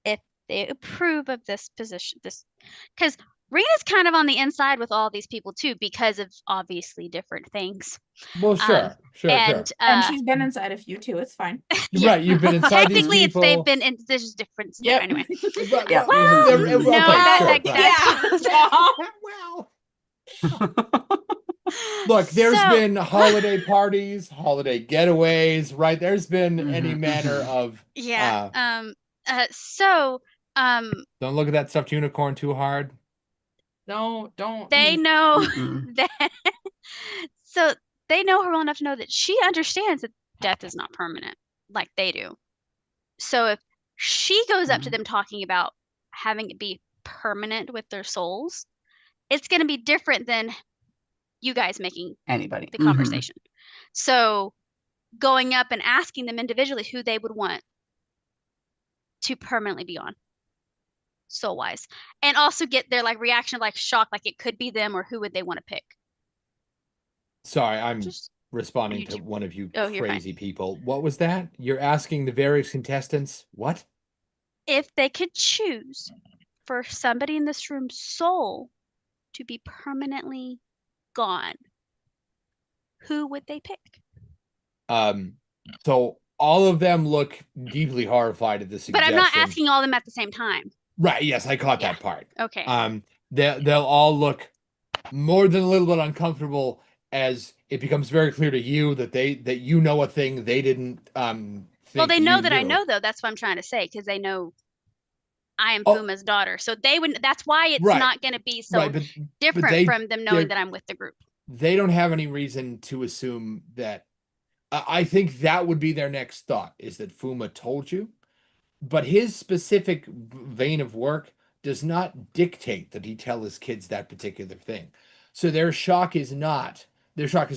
if they approve of this position, because Rena's kind of on the inside with all these people too, because of obviously different things.
Well, sure.
And
And she's been inside a few too. It's fine.
yeah.
Right, you've been inside these
Technically, it's they've
people.
been in. There's just different.
Yep.
Anyway,
But,
Yeah.
well,
Mhm.
okay,
no,
sure,
that
well, look, there's
So-
been holiday parties, holiday getaways, right? There's been any
Mhm,
manner
mhm.
of
yeah.
don't look at that stuffed unicorn too hard.
Don't.
They know
Mm-mm.
that. So they know her well enough to know that she understands that death is not permanent, like they do. So if she goes up to
Mhm.
them talking about having it be permanent with their souls, it's going to be different than you guys making
Anybody.
the
Mhm.
conversation. So going up and asking them individually who they would want to permanently be on soul wise, and also get their like reaction of like shock, like it could be them, or who would they want to pick.
Sorry, I'm
Just
responding
you
to
two-
one of you
Oh, you're fine.
crazy people. What was that? You're asking the various contestants what?
If they could choose for somebody in this room's soul to be permanently gone, who would they pick?
So all of them look deeply horrified at the
But
suggestion.
I'm not asking all of them at the same time.
Right, yes, I caught
Yeah.
that part.
Okay.
They'll all look more than a little bit uncomfortable as it becomes very clear to you that you know a thing they didn't
Well,
think
they know
you
that I
knew.
know though. That's what I'm trying to say, because they know I am
Oh.
Fuma's daughter. So they would. That's why it's
Right.
not going to be so
Right, but
different from them knowing
they're-
that I'm with the group.
they don't have any reason to assume that. I think that would be their next thought, is that Fuma told you, but his specific vein of work does not dictate that he tell his kids that particular thing. So their shock is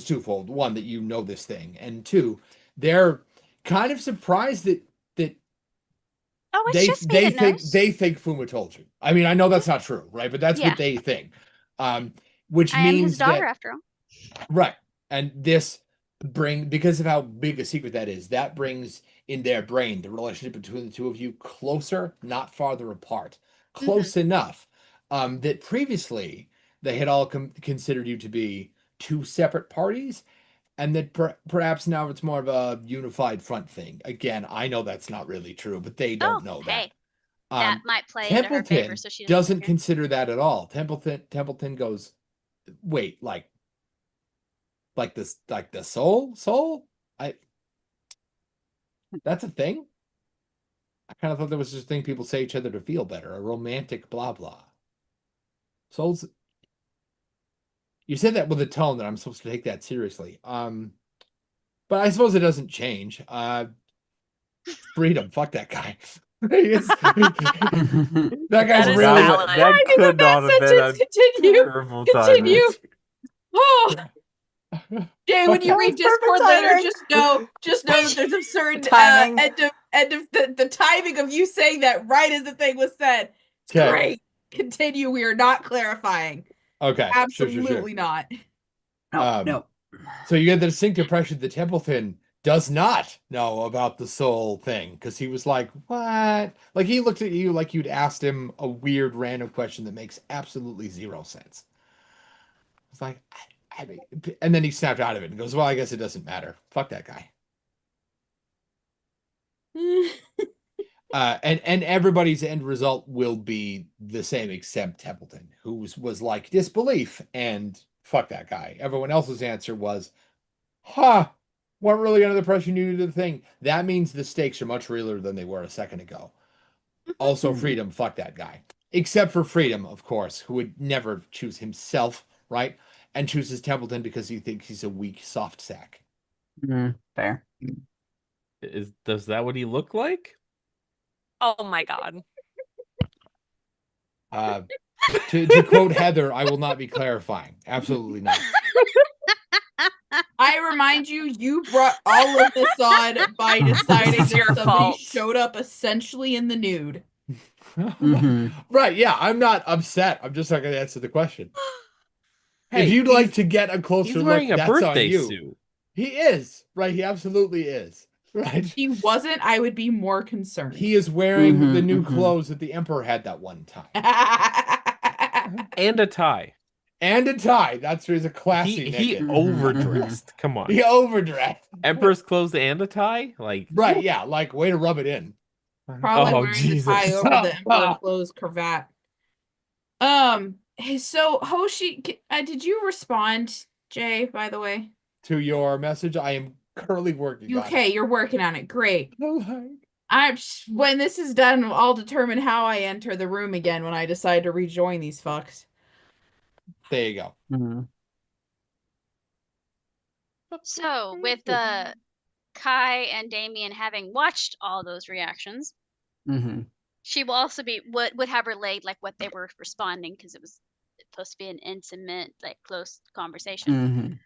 twofold. One, that you know this thing, and two, they're kind of surprised that
Oh, it's just me that knows.
they think Fuma told you. I mean, I know that's not true, right? But that's
Yeah.
what they think. Which
I am
means
his daughter
that,
after all.
right. And this because of how big a secret that is, that brings in their brain the relationship between the two of you closer, not farther apart. Close enough that previously they had all considered you to be two separate parties, and that perhaps now it's more of a unified front thing. Again, I know that's not really true, but they don't know that.
Hey, that might play into her
Templeton
favor, so she
doesn't
interfere.
consider that at all. Templeton goes, wait, like this, like the soul. That's a thing. I kind of thought that was just a thing people say each other to feel better, a romantic blah blah. Souls. You said that with a tone that I'm supposed to take that seriously. But I suppose it doesn't change. Freedom. Fuck that guy. That guy's
is
really
valid.
That could not have been a
Continue.
terrible
Continue.
timing.
Oh, Jay, when you
That
read
was perfect
Discord later,
timing.
just know that there's a certain
Timing.
end of the timing of you saying that right as the thing was said. It's
Okay.
great. Continue. We are not clarifying.
Okay.
Absolutely
Sure.
not.
No.
So you get the distinct impression that Templeton does not know about the soul thing, because he was like, what? Like, he looked at you like you'd asked him a weird random question that makes absolutely zero sense. It's like, I mean, and then he snapped out of it and goes, well, I guess it doesn't matter. Fuck that guy. And everybody's end result will be the same except Templeton, who was like disbelief and fuck that guy. Everyone else's answer was, weren't really under the pressure you knew the thing. That means the stakes are much realer than they were a second ago. Also, Freedom, fuck that guy. Except for Freedom, of course, who would never choose himself, right? And chooses Templeton because he thinks he's a weak, soft sack.
Fair.
Does that what he look like?
Oh my god.
To quote Heather, I will not be clarifying. Absolutely not.
I remind you, you brought all of this on by deciding
This is
that
your
somebody
fault.
showed up essentially in the nude.
Right, yeah, I'm not upset. I'm just not going to answer the question.
Hey,
if you'd like to get a closer
He's
look,
wearing a
that's on
birthday
you.
suit.
He is. Right, he absolutely is. Right.
If he wasn't, I would be more concerned.
He is wearing the new clothes that the Emperor had that one time.
And a tie.
And a tie. That's he's a classy
He
naked.
overdressed. Come on.
He overdressed.
Emperor's clothes and a tie? Like,
Right, yeah, like way to rub it in.
Probably
oh,
wearing
Jesus.
the tie over the Emperor clothes cravat. Hey, so Hoshi, did you respond, Jay, by the way?
To your message, I am currently working on
Okay,
it.
you're working on it. Great.
Okay.
When this is done, I'll determine how I enter the room again when I decide to rejoin these fucks.
There you go.
So with Kai and Damien having watched all those reactions, she will also be would have relayed like what they were responding, because it was supposed to be an intimate, like close conversation.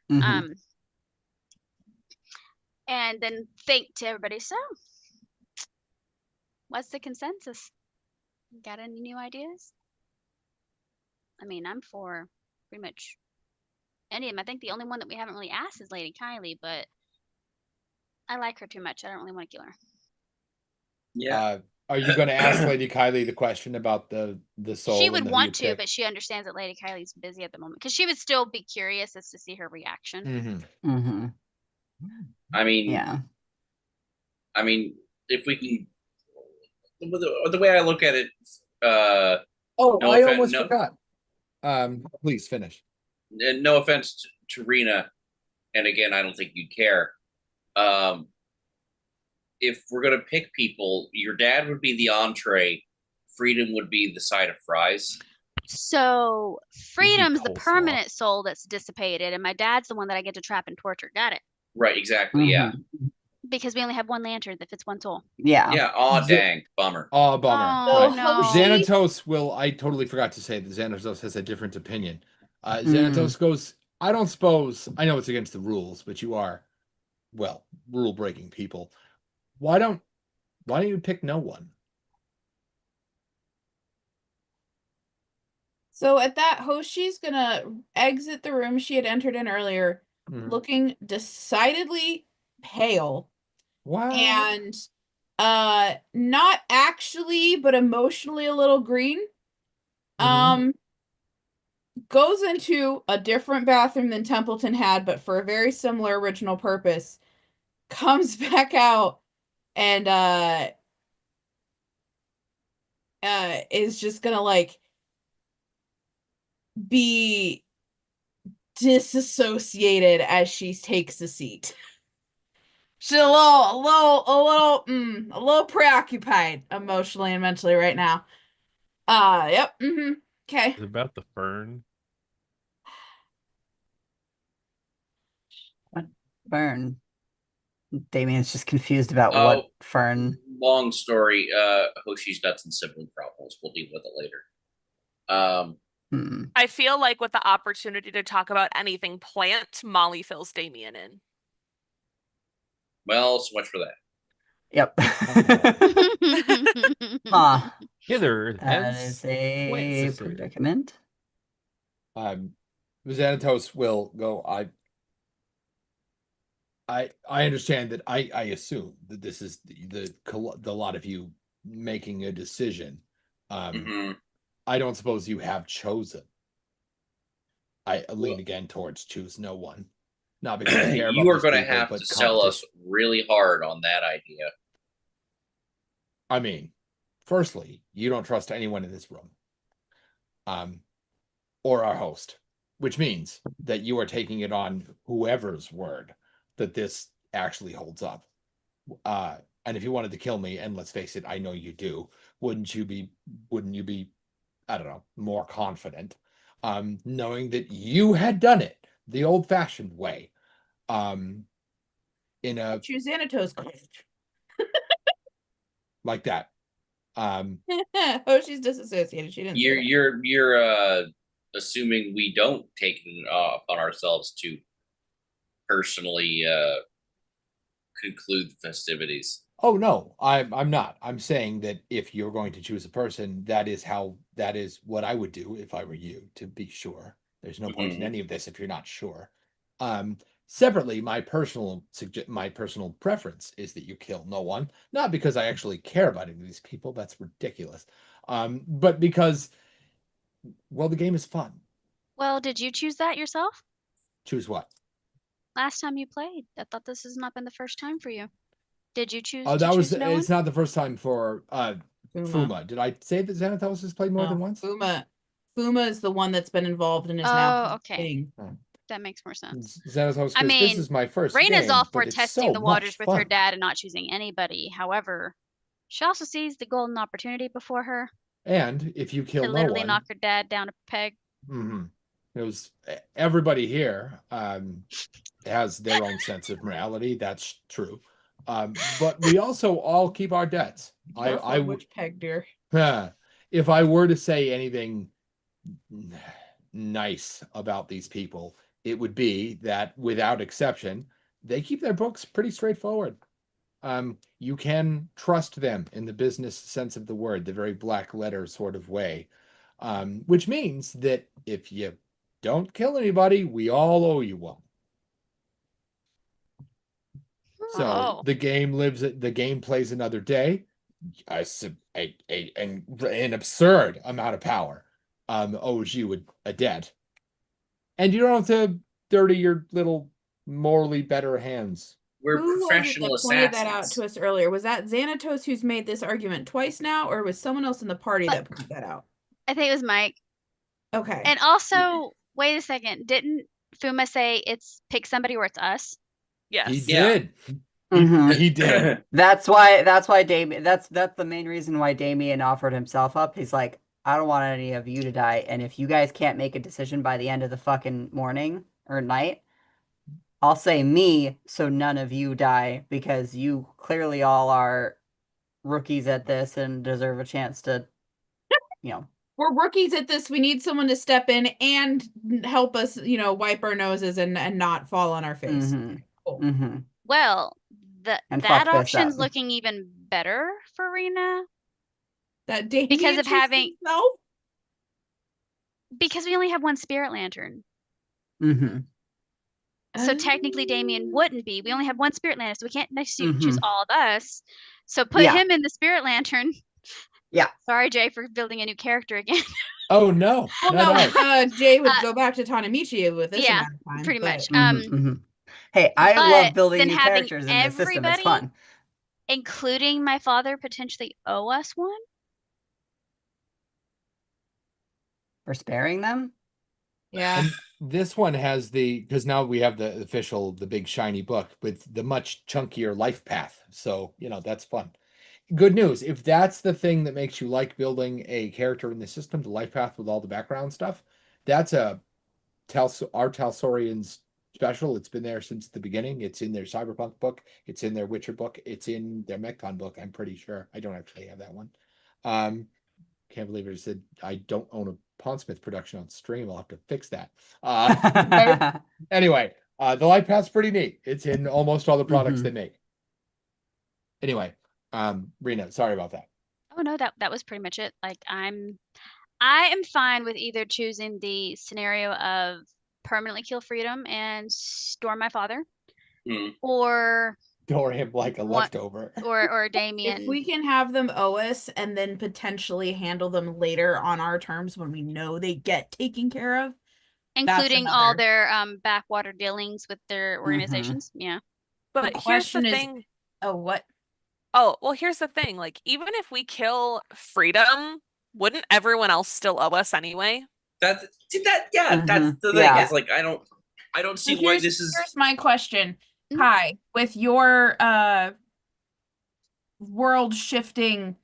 And then think to everybody, so what's the consensus? Got any new ideas? I mean, I'm for pretty much any of them. I think the only one that we haven't really asked is Lady Kylie, but I like her too much. I don't really want to kill her.
Yeah.
Are you going to ask Lady Kylie the question about the soul?
She would
and
want to, but she understands that Lady Kylie's busy at the moment, because she would still be curious as to see her reaction.
I mean,
Yeah.
I mean, if we can, the way I look at it,
I almost forgot. Please finish.
no offense to Rena, and again, I don't think you'd care. If we're gonna pick people, your dad would be the entree Freedom would be the side of fries.
So Freedom's the
coleslaw.
permanent soul that's dissipated, and my dad's the one that I get to trap and torture. Got it?
Right, exactly. Yeah.
Mhm.
Because we only have one lantern that fits one soul.
Yeah.
Yeah. Aw,
Z-
dang. Bummer.
Oh, bummer.
Oh,
Right.
no.
Xanatos will. I totally forgot to say that Xanatos has a different opinion. Xanatos goes. I don't suppose. I know it's against the rules, but you are, well, rule breaking people. Why don't you pick no one?
So at that, Hoshi's gonna exit the room she had entered in earlier,
Mhm.
looking decidedly pale
What?
and not actually, but emotionally a little green. Goes into a different bathroom than Templeton had, but for a very similar original purpose. Comes back out and is just gonna like be disassociated as she takes a seat. She's a little preoccupied emotionally and mentally right now. Yep. Okay.
It's about the fern.
What Fern? Damien's just confused about
Oh,
what Fern.
Long story. Hoshi's got some sibling problems. We'll deal with it later.
I feel like with the opportunity to talk about anything plant, Molly fills Damien in.
Well, so much for that.
Yep. Huh.
Hither,
That
hence,
is a
Wences.
predicament.
Xanatos will go. I understand that. I assume that this is the lot of you making a decision.
Mhm.
I don't suppose you have chosen. I lean again towards choose no one, not because I care about
You are
these
going to
people,
have
but
to sell us really hard on that idea.
I mean, firstly, you don't trust anyone in this room, or our host, which means that you are taking it on whoever's word that this actually holds up. And if you wanted to kill me, and let's face it, I know you do, wouldn't you be, I don't know, more confident, knowing that you had done it the old-fashioned way, in a
Choose Xanatos.
like that.
Hoshi's disassociated. She didn't say that.
You're assuming we don't take it upon ourselves to personally conclude the festivities.
Oh no, I'm not. I'm saying that if you're going to choose a person, that is what I would do if I were you, to be sure. There's no point in any of this if you're not sure. Separately, my personal preference is that you kill no one, not because I actually care about any of these people, that's ridiculous. But because, well, the game is fun.
Well, did you choose that yourself?
Choose what?
Last time you played. I thought this has not been the first time for you. Did you choose
Oh,
to choose no one?
it's not the first time for Fuma. Did I say that Xanatos has played more than once?
Fuma is the one that's been involved and is
Oh,
now
okay.
playing.
That makes more sense.
Xanatos,
I mean,
this is my first
Raina's
game,
all for
but it's
testing
so
the waters
much
with her
fun.
dad and not choosing anybody. However, she also sees the golden opportunity before her
And if you
to
kill no
literally
one,
knock her dad down a peg.
it was everybody here has their own sense of morality. That's true. But we also all keep our debts.
Which peg, dear?
If I were to say anything nice about these people, it would be that without exception, they keep their books pretty straightforward. You can trust them in the business sense of the word, the very black letter sort of way, which means that if you don't kill anybody, we all owe you one. So
Oh.
the game plays another day. An absurd amount of power owes you a debt, and you don't have to dirty your little morally better hands.
We're
Who was it
professional
that pointed that
assassins.
out to us earlier? Was that Xanatos who's made this argument twice now, or was someone else in the party that pointed that out?
I think it was Mike.
Okay.
And also, wait a second. Didn't Fuma say it's pick somebody or it's us?
Yes.
He
Yeah.
did.
Mhm.
He did.
That's why Damien, that's the main reason why Damien offered himself up. He's like, I don't want any of you to die, and if you guys can't make a decision by the end of the fucking morning or night, I'll say me so none of you die because you clearly all are rookies at this and deserve a chance to, you know.
We're rookies at this. We need someone to step in and help us, wipe our noses and not fall on our face.
Mhm.
Cool.
Mhm.
Well,
And
that
fuck this
option's
up.
looking even better for Rena
That Damien
because of
chooses
having
himself?
because we only have one spirit lantern.
Mhm.
So technically Damien wouldn't be. We only have one spirit lantern, so we can't choose
Mhm.
all of us. So put
Yeah.
him in the spirit lantern.
Yeah.
Sorry, Jay, for building a new character again.
Oh no.
Well,
No.
Jay would go back to Tanamichi with this
yeah,
amount of time.
pretty
but-
much.
Mhm. Hey, I
but
love building
then
new
having
characters in this system. It's
everybody,
fun.
including my father, potentially owe us one.
For sparing them?
Yeah.
And this one has because now we have the big shiny book with the much chunkier life path. So, that's fun. Good news. If that's the thing that makes you like building a character in the system, the life path with all the background stuff, that's our Talsorians special. It's been there since the beginning. It's in their Cyberpunk book. It's in their Witcher book. It's in their Mechcon book. I'm pretty sure. I don't actually have that one. Can't believe it said I don't own a Pondsmith production on stream. I'll have to fix that. Anyway, the life path's pretty neat. It's in almost all the products they make. Anyway, Rena, sorry about that.
Oh no, that was pretty much it. Like I am fine with either choosing the scenario of permanently kill Freedom and store my father, or
Store him like a leftover.
or Damien.
If we can have them owe us and then potentially handle them later on our terms when we know they get taken care of,
including all their backwater dealings with their organizations. Yeah.
But here's the thing.
Oh, what?
Oh, well, here's the thing. Like, even if we kill Freedom, wouldn't everyone else still owe us anyway?
That's the thing.
Yeah.
It's like I don't see why this is.
Here's my question, Kai, with your world shifting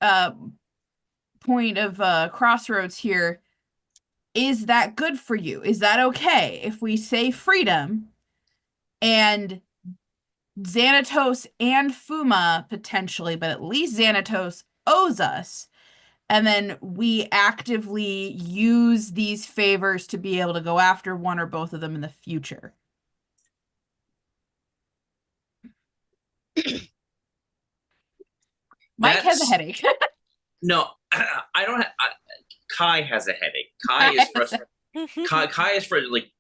point of crossroads here. Is that good for you? Is that okay if we say Freedom and Xanatos and Fuma potentially, but at least Xanatos owes us, and then we actively use these favors to be able to go after one or both of them in the future? Mike has a headache.
No, I don't. Kai has a headache. Kai is frustrated. Kai is frustrated. Like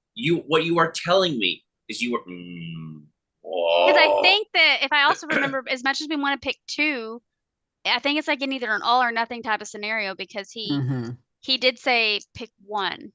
what you are telling me is you are.
Because I think that if I also remember, as much as we want to pick two, I think it's like in either an all or nothing type of scenario because he did say pick one.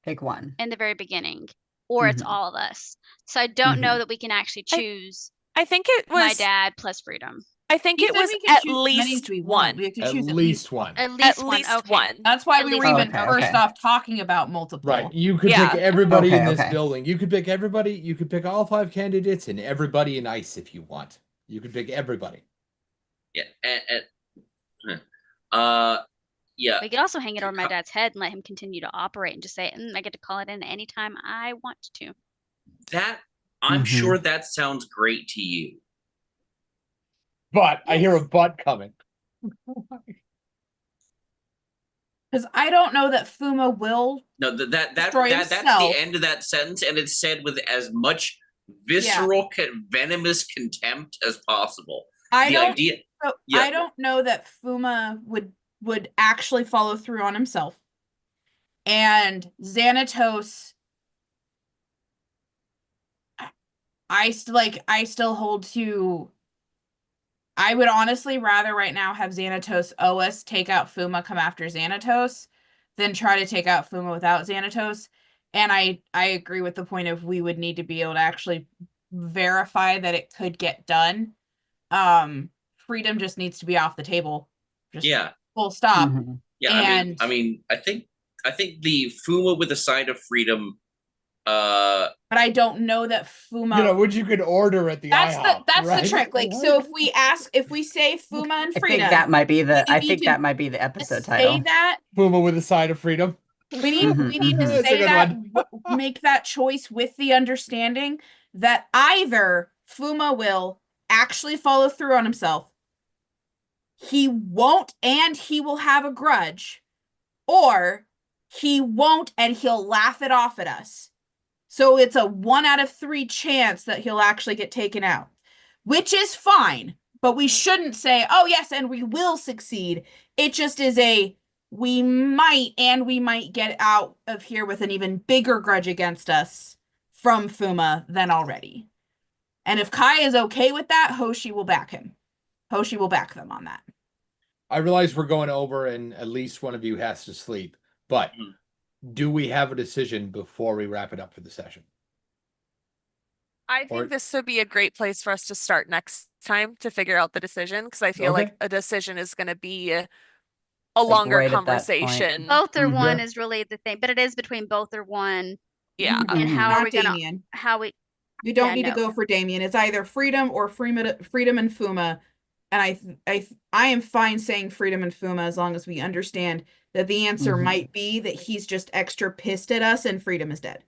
Pick one
in the very beginning, or it's all of us. So I don't know that we can actually choose.
I think it was
my dad plus Freedom.
I think it was at least one.
We have to
At
choose
least one.
At least one. Okay.
That's why
At
we were
least
even
one.
first off talking about multiple.
Right. You could pick everybody in this building. You could pick everybody. You could pick all 5 candidates and everybody in ICE if you want. You could pick everybody.
Yeah. Yeah.
We could also hang it over my dad's head and let him continue to operate and just say, I get to call it in anytime I want to.
That I'm sure that sounds great to you.
But I hear a but coming.
Because I don't know that Fuma will.
No, that's
himself.
the end of that sentence, and it's said with as much visceral, venomous contempt as possible.
I don't know that Fuma would actually follow through on himself. And Xanatos, I still hold to. I would honestly rather right now have Xanatos owe us, take out Fuma, come after Xanatos, than try to take out Fuma without Xanatos. And I agree with the point of we would need to be able to actually verify that it could get done. Freedom just needs to be off the table. Just full stop.
Yeah, and I think the Fuma with a side of Freedom Uh,
But I don't know that Fuma.
Which you could order at the IHOP.
That's
right?
the trick. Like, so if we say Fuma and
I
Frida,
think that might be the.
we
I
need
think
to
that might be the episode
say
title.
that
Fuma with a side of freedom.
we need
Mhm,
we need to
mhm.
That's a
say
good
that
one.
make that choice with the understanding that either Fuma will actually follow through on himself, he won't, and he will have a grudge, or he won't and he'll laugh it off at us. So it's a 1 out of 3 chance that he'll actually get taken out, which is fine. But we shouldn't say, oh, yes, and we will succeed. It just is we might get out of here with an even bigger grudge against us from Fuma than already. And if Kai is okay with that, Hoshi will back him. Hoshi will back them on that.
I realize we're going over and at least one of you has to sleep, but do we have a decision before we wrap it up for the session?
I think this would be a great place for us to start next time to figure out the decision, because I feel like a decision is going to be a longer
right at that point.
conversation.
Both or
Mhm.
one
Yeah.
is really the thing, but it is between both or one.
Yeah.
And how are
Not
we gonna?
Damien.
How we?
You don't
Yeah,
need to
no.
go for Damien. It's either Freedom or Freedom and Fuma. And I am fine saying Freedom and Fuma as long as we understand that the answer
Mhm.
might be that he's just extra pissed at us and Freedom is dead.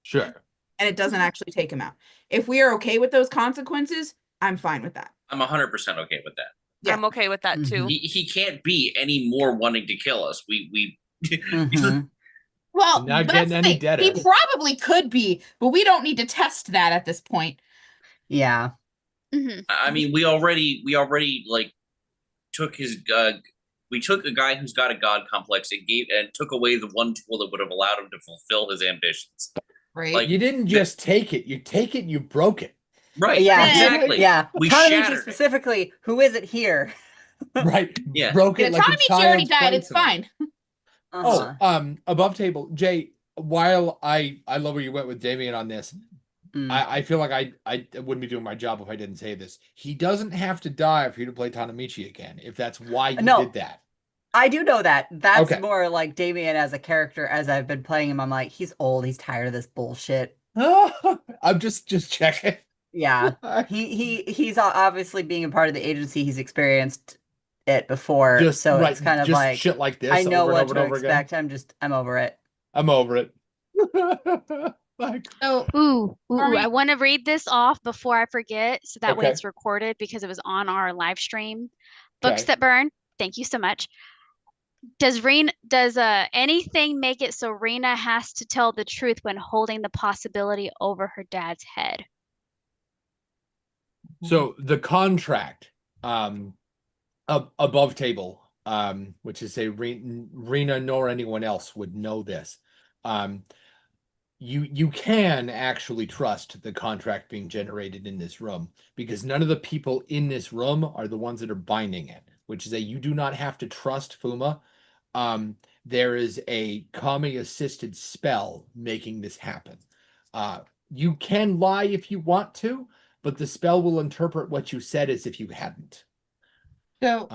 Sure.
And it doesn't actually take him out. If we are okay with those consequences, I'm fine with that.
I'm 100% okay with that.
Yeah.
I'm okay with that too.
He can't be any more wanting to kill us. We
Mhm.
Well,
Not
that's
getting
the
any
thing.
deader.
He probably could be, but we don't need to test that at this point.
Yeah.
Mhm.
I mean, we already like took his we took a guy who's got a god complex and took away the one tool that would have allowed him to fulfill his ambitions.
Right.
Like,
You didn't just take it. You take it, you broke it.
right.
Yeah.
Exactly.
Yeah.
We
Tanamichi
shattered it.
specifically, who is it here?
Right.
Yeah.
Broke
Yeah,
it like a
Tanamichi already
child's
died. It's
plaything.
fine.
Uh-huh.
Above table, Jay, while I love where you went with Damien on this,
Mm.
I feel like I wouldn't be doing my job if I didn't say this. He doesn't have to die for you to play Tanamichi again, if that's why you
No.
did that.
I do know that. That's
Okay.
more like Damien as a character. As I've been playing him, I'm like, he's old. He's tired of this bullshit.
I'm just checking.
Yeah. He's obviously being a part of the agency. He's experienced it before,
Just
so
right,
it's kind of
just
like
shit like this.
I know
over
what
and over
to
and over
expect.
again.
I'm over it.
I'm over it. Like,
So,
Stormy-
I want to read this off before I forget, so that way
Okay.
it's recorded because it was on our live stream. Books
Okay.
that burn. Thank you so much. Does anything make it so Rena has to tell the truth when holding the possibility over her dad's head?
So the contract, above table, which is a Rena nor anyone else would know this. You can actually trust the contract being generated in this room because none of the people in this room are the ones that are binding it, which is you do not have to trust Fuma. There is a kami assisted spell making this happen. You can lie if you want to, but the spell will interpret what you said as if you hadn't.
So,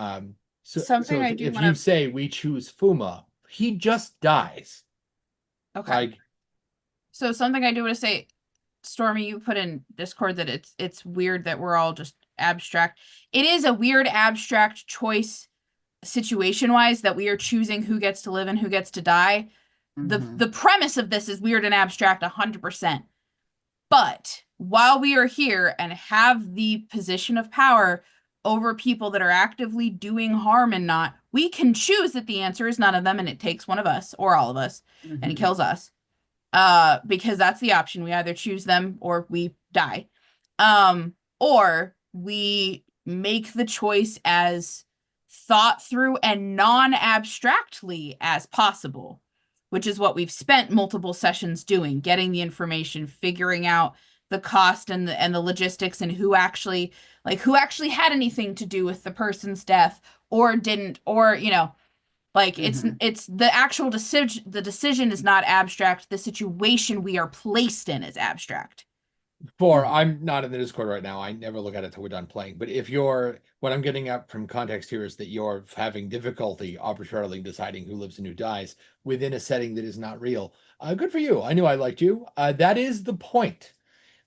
something I do
if
wanna-
you say we choose Fuma, he just dies.
okay.
Like,
So something I do want to say, Stormy, you put in Discord that it's weird that we're all just abstract. It is a weird abstract choice situation-wise that we are choosing who gets to live and who gets to die.
Mhm.
The premise of this is weird and abstract 100%. But while we are here and have the position of power over people that are actively doing harm and not, we can choose that the answer is none of them and it takes one of us or all of us and it
Mhm.
kills us. Because that's the option. We either choose them or we die. Or we make the choice as thought through and non-abstractly as possible, which is what we've spent multiple sessions doing, getting the information, figuring out the cost and the logistics and who actually had anything to do with the person's death or didn't, or like
Mhm.
it's the actual decision. The decision is not abstract. The situation we are placed in is abstract.
For I'm not in the Discord right now. I never look at it till we're done playing. But if you're, what I'm getting at from context here is that you're having difficulty arbitrarily deciding who lives and who dies within a setting that is not real. Good for you. I knew I liked you. That is the point.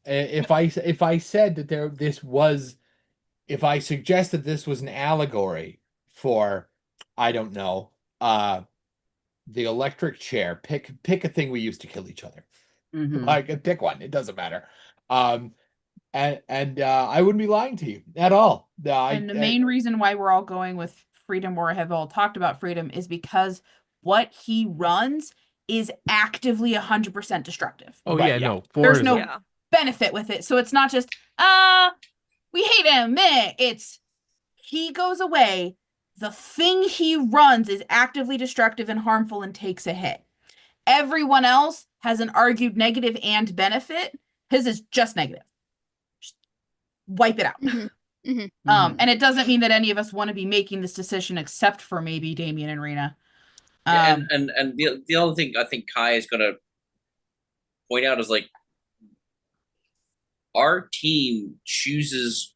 If I said that if I suggest that this was an allegory for, I don't know, the electric chair. Pick a thing we used to kill each other.
Mhm.
Like pick one. It doesn't matter. And I wouldn't be lying to you at all.
And the main reason why we're all going with freedom, or have all talked about freedom, is because what he runs is actively 100% destructive.
Oh
Right,
yeah,
yeah.
no.
There's
4 is
no
Yeah.
benefit with it. So it's not just, we hate him. Meh. It's he goes away. The thing he runs is actively destructive and harmful and takes a hit. Everyone else has an argued negative and benefit. His is just negative. Just wipe it out.
Mhm. Mhm.
And it doesn't mean that any of us want to be making this decision, except for maybe Damien and Rena.
Yeah, and the other thing I think Kai is gonna point out is like our team chooses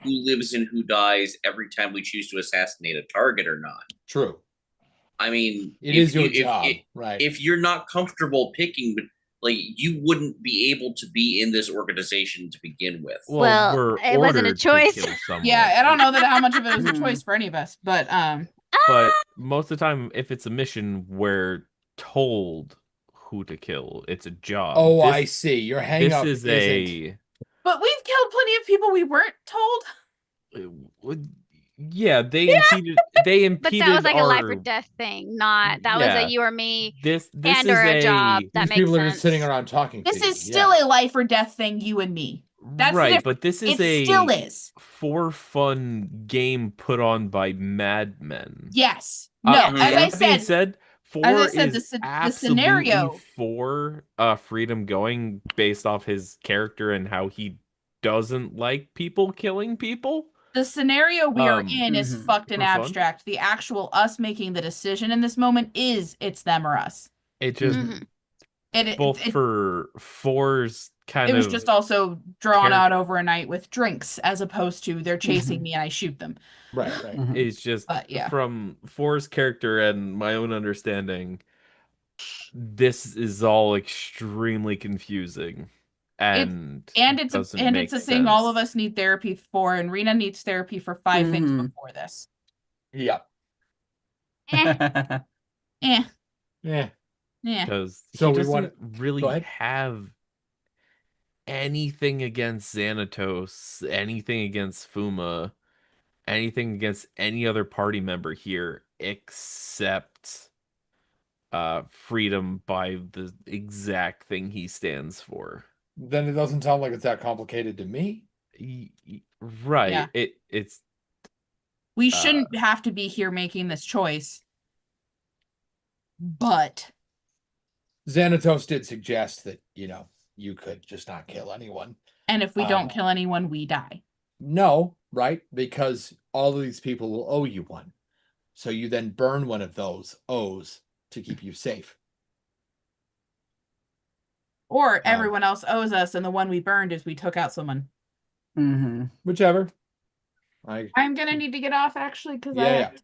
who lives and who dies every time we choose to assassinate a target or not.
True.
I mean,
It is your job, right?
If you're not comfortable picking, like you wouldn't be able to be in this organization to begin with.
Well,
we're
it wasn't a
ordered
choice.
to kill someone.
Yeah, I don't know that how much of it was a
Mhm.
choice for any of us, but
But most of the time, if it's a mission, we're told who to kill. It's a job.
Oh, I see. Your hang
This
up
is
isn't.
but we've killed plenty of people we weren't told.
Yeah, they impeded. They
But that was like a life or
our.
death thing, not that was
Yeah.
a you or me
This
and
is
or a job. That
These
makes
people are
sense.
just sitting around talking.
This
to you.
is still a life or death thing, you and me. That's the
right,
difference.
but this is
It still is.
for fun game put on by madmen.
Yes. No, as
That being
I said,
said,
as I
4
said,
is
the
absolutely
scenario
for freedom going based off his character and how he doesn't like people killing people.
the scenario we are in is
Mhm.
fucked and
For fun.
abstract. The actual us making the decision in this moment is it's them or us.
It just
Mhm.
both for 4's kind
It was
of
just also drawn out
character.
over a night with drinks, as opposed to they're chasing
Mhm.
me and I shoot them.
Right.
Mhm.
It's just
But yeah.
from 4's character and my own understanding, this is all extremely confusing. And
it's
doesn't make
a thing all of
sense.
us need therapy for, and Rena needs therapy for 5 things
Mhm.
before this.
Yeah.
Eh.
Eh,
Yeah.
yeah.
Because
So
he
we wanna-
doesn't really
ahead.
have anything against Xanatos, anything against Fuma, anything against any other party member here except freedom by the exact thing he stands for.
Then it doesn't sound like it's that complicated to me.
Right.
Yeah.
It's
We shouldn't have to be here making this choice. But
Xanatos did suggest that, you could just not kill anyone.
and if we don't kill anyone, we die.
No, right? Because all of these people will owe you one. So you then burn one of those O's to keep you safe.
Or everyone else owes us, and the one we burned is we took out someone.
Mhm.
Whichever.
I'm gonna need to get off actually because
Yeah,
I
yeah.
have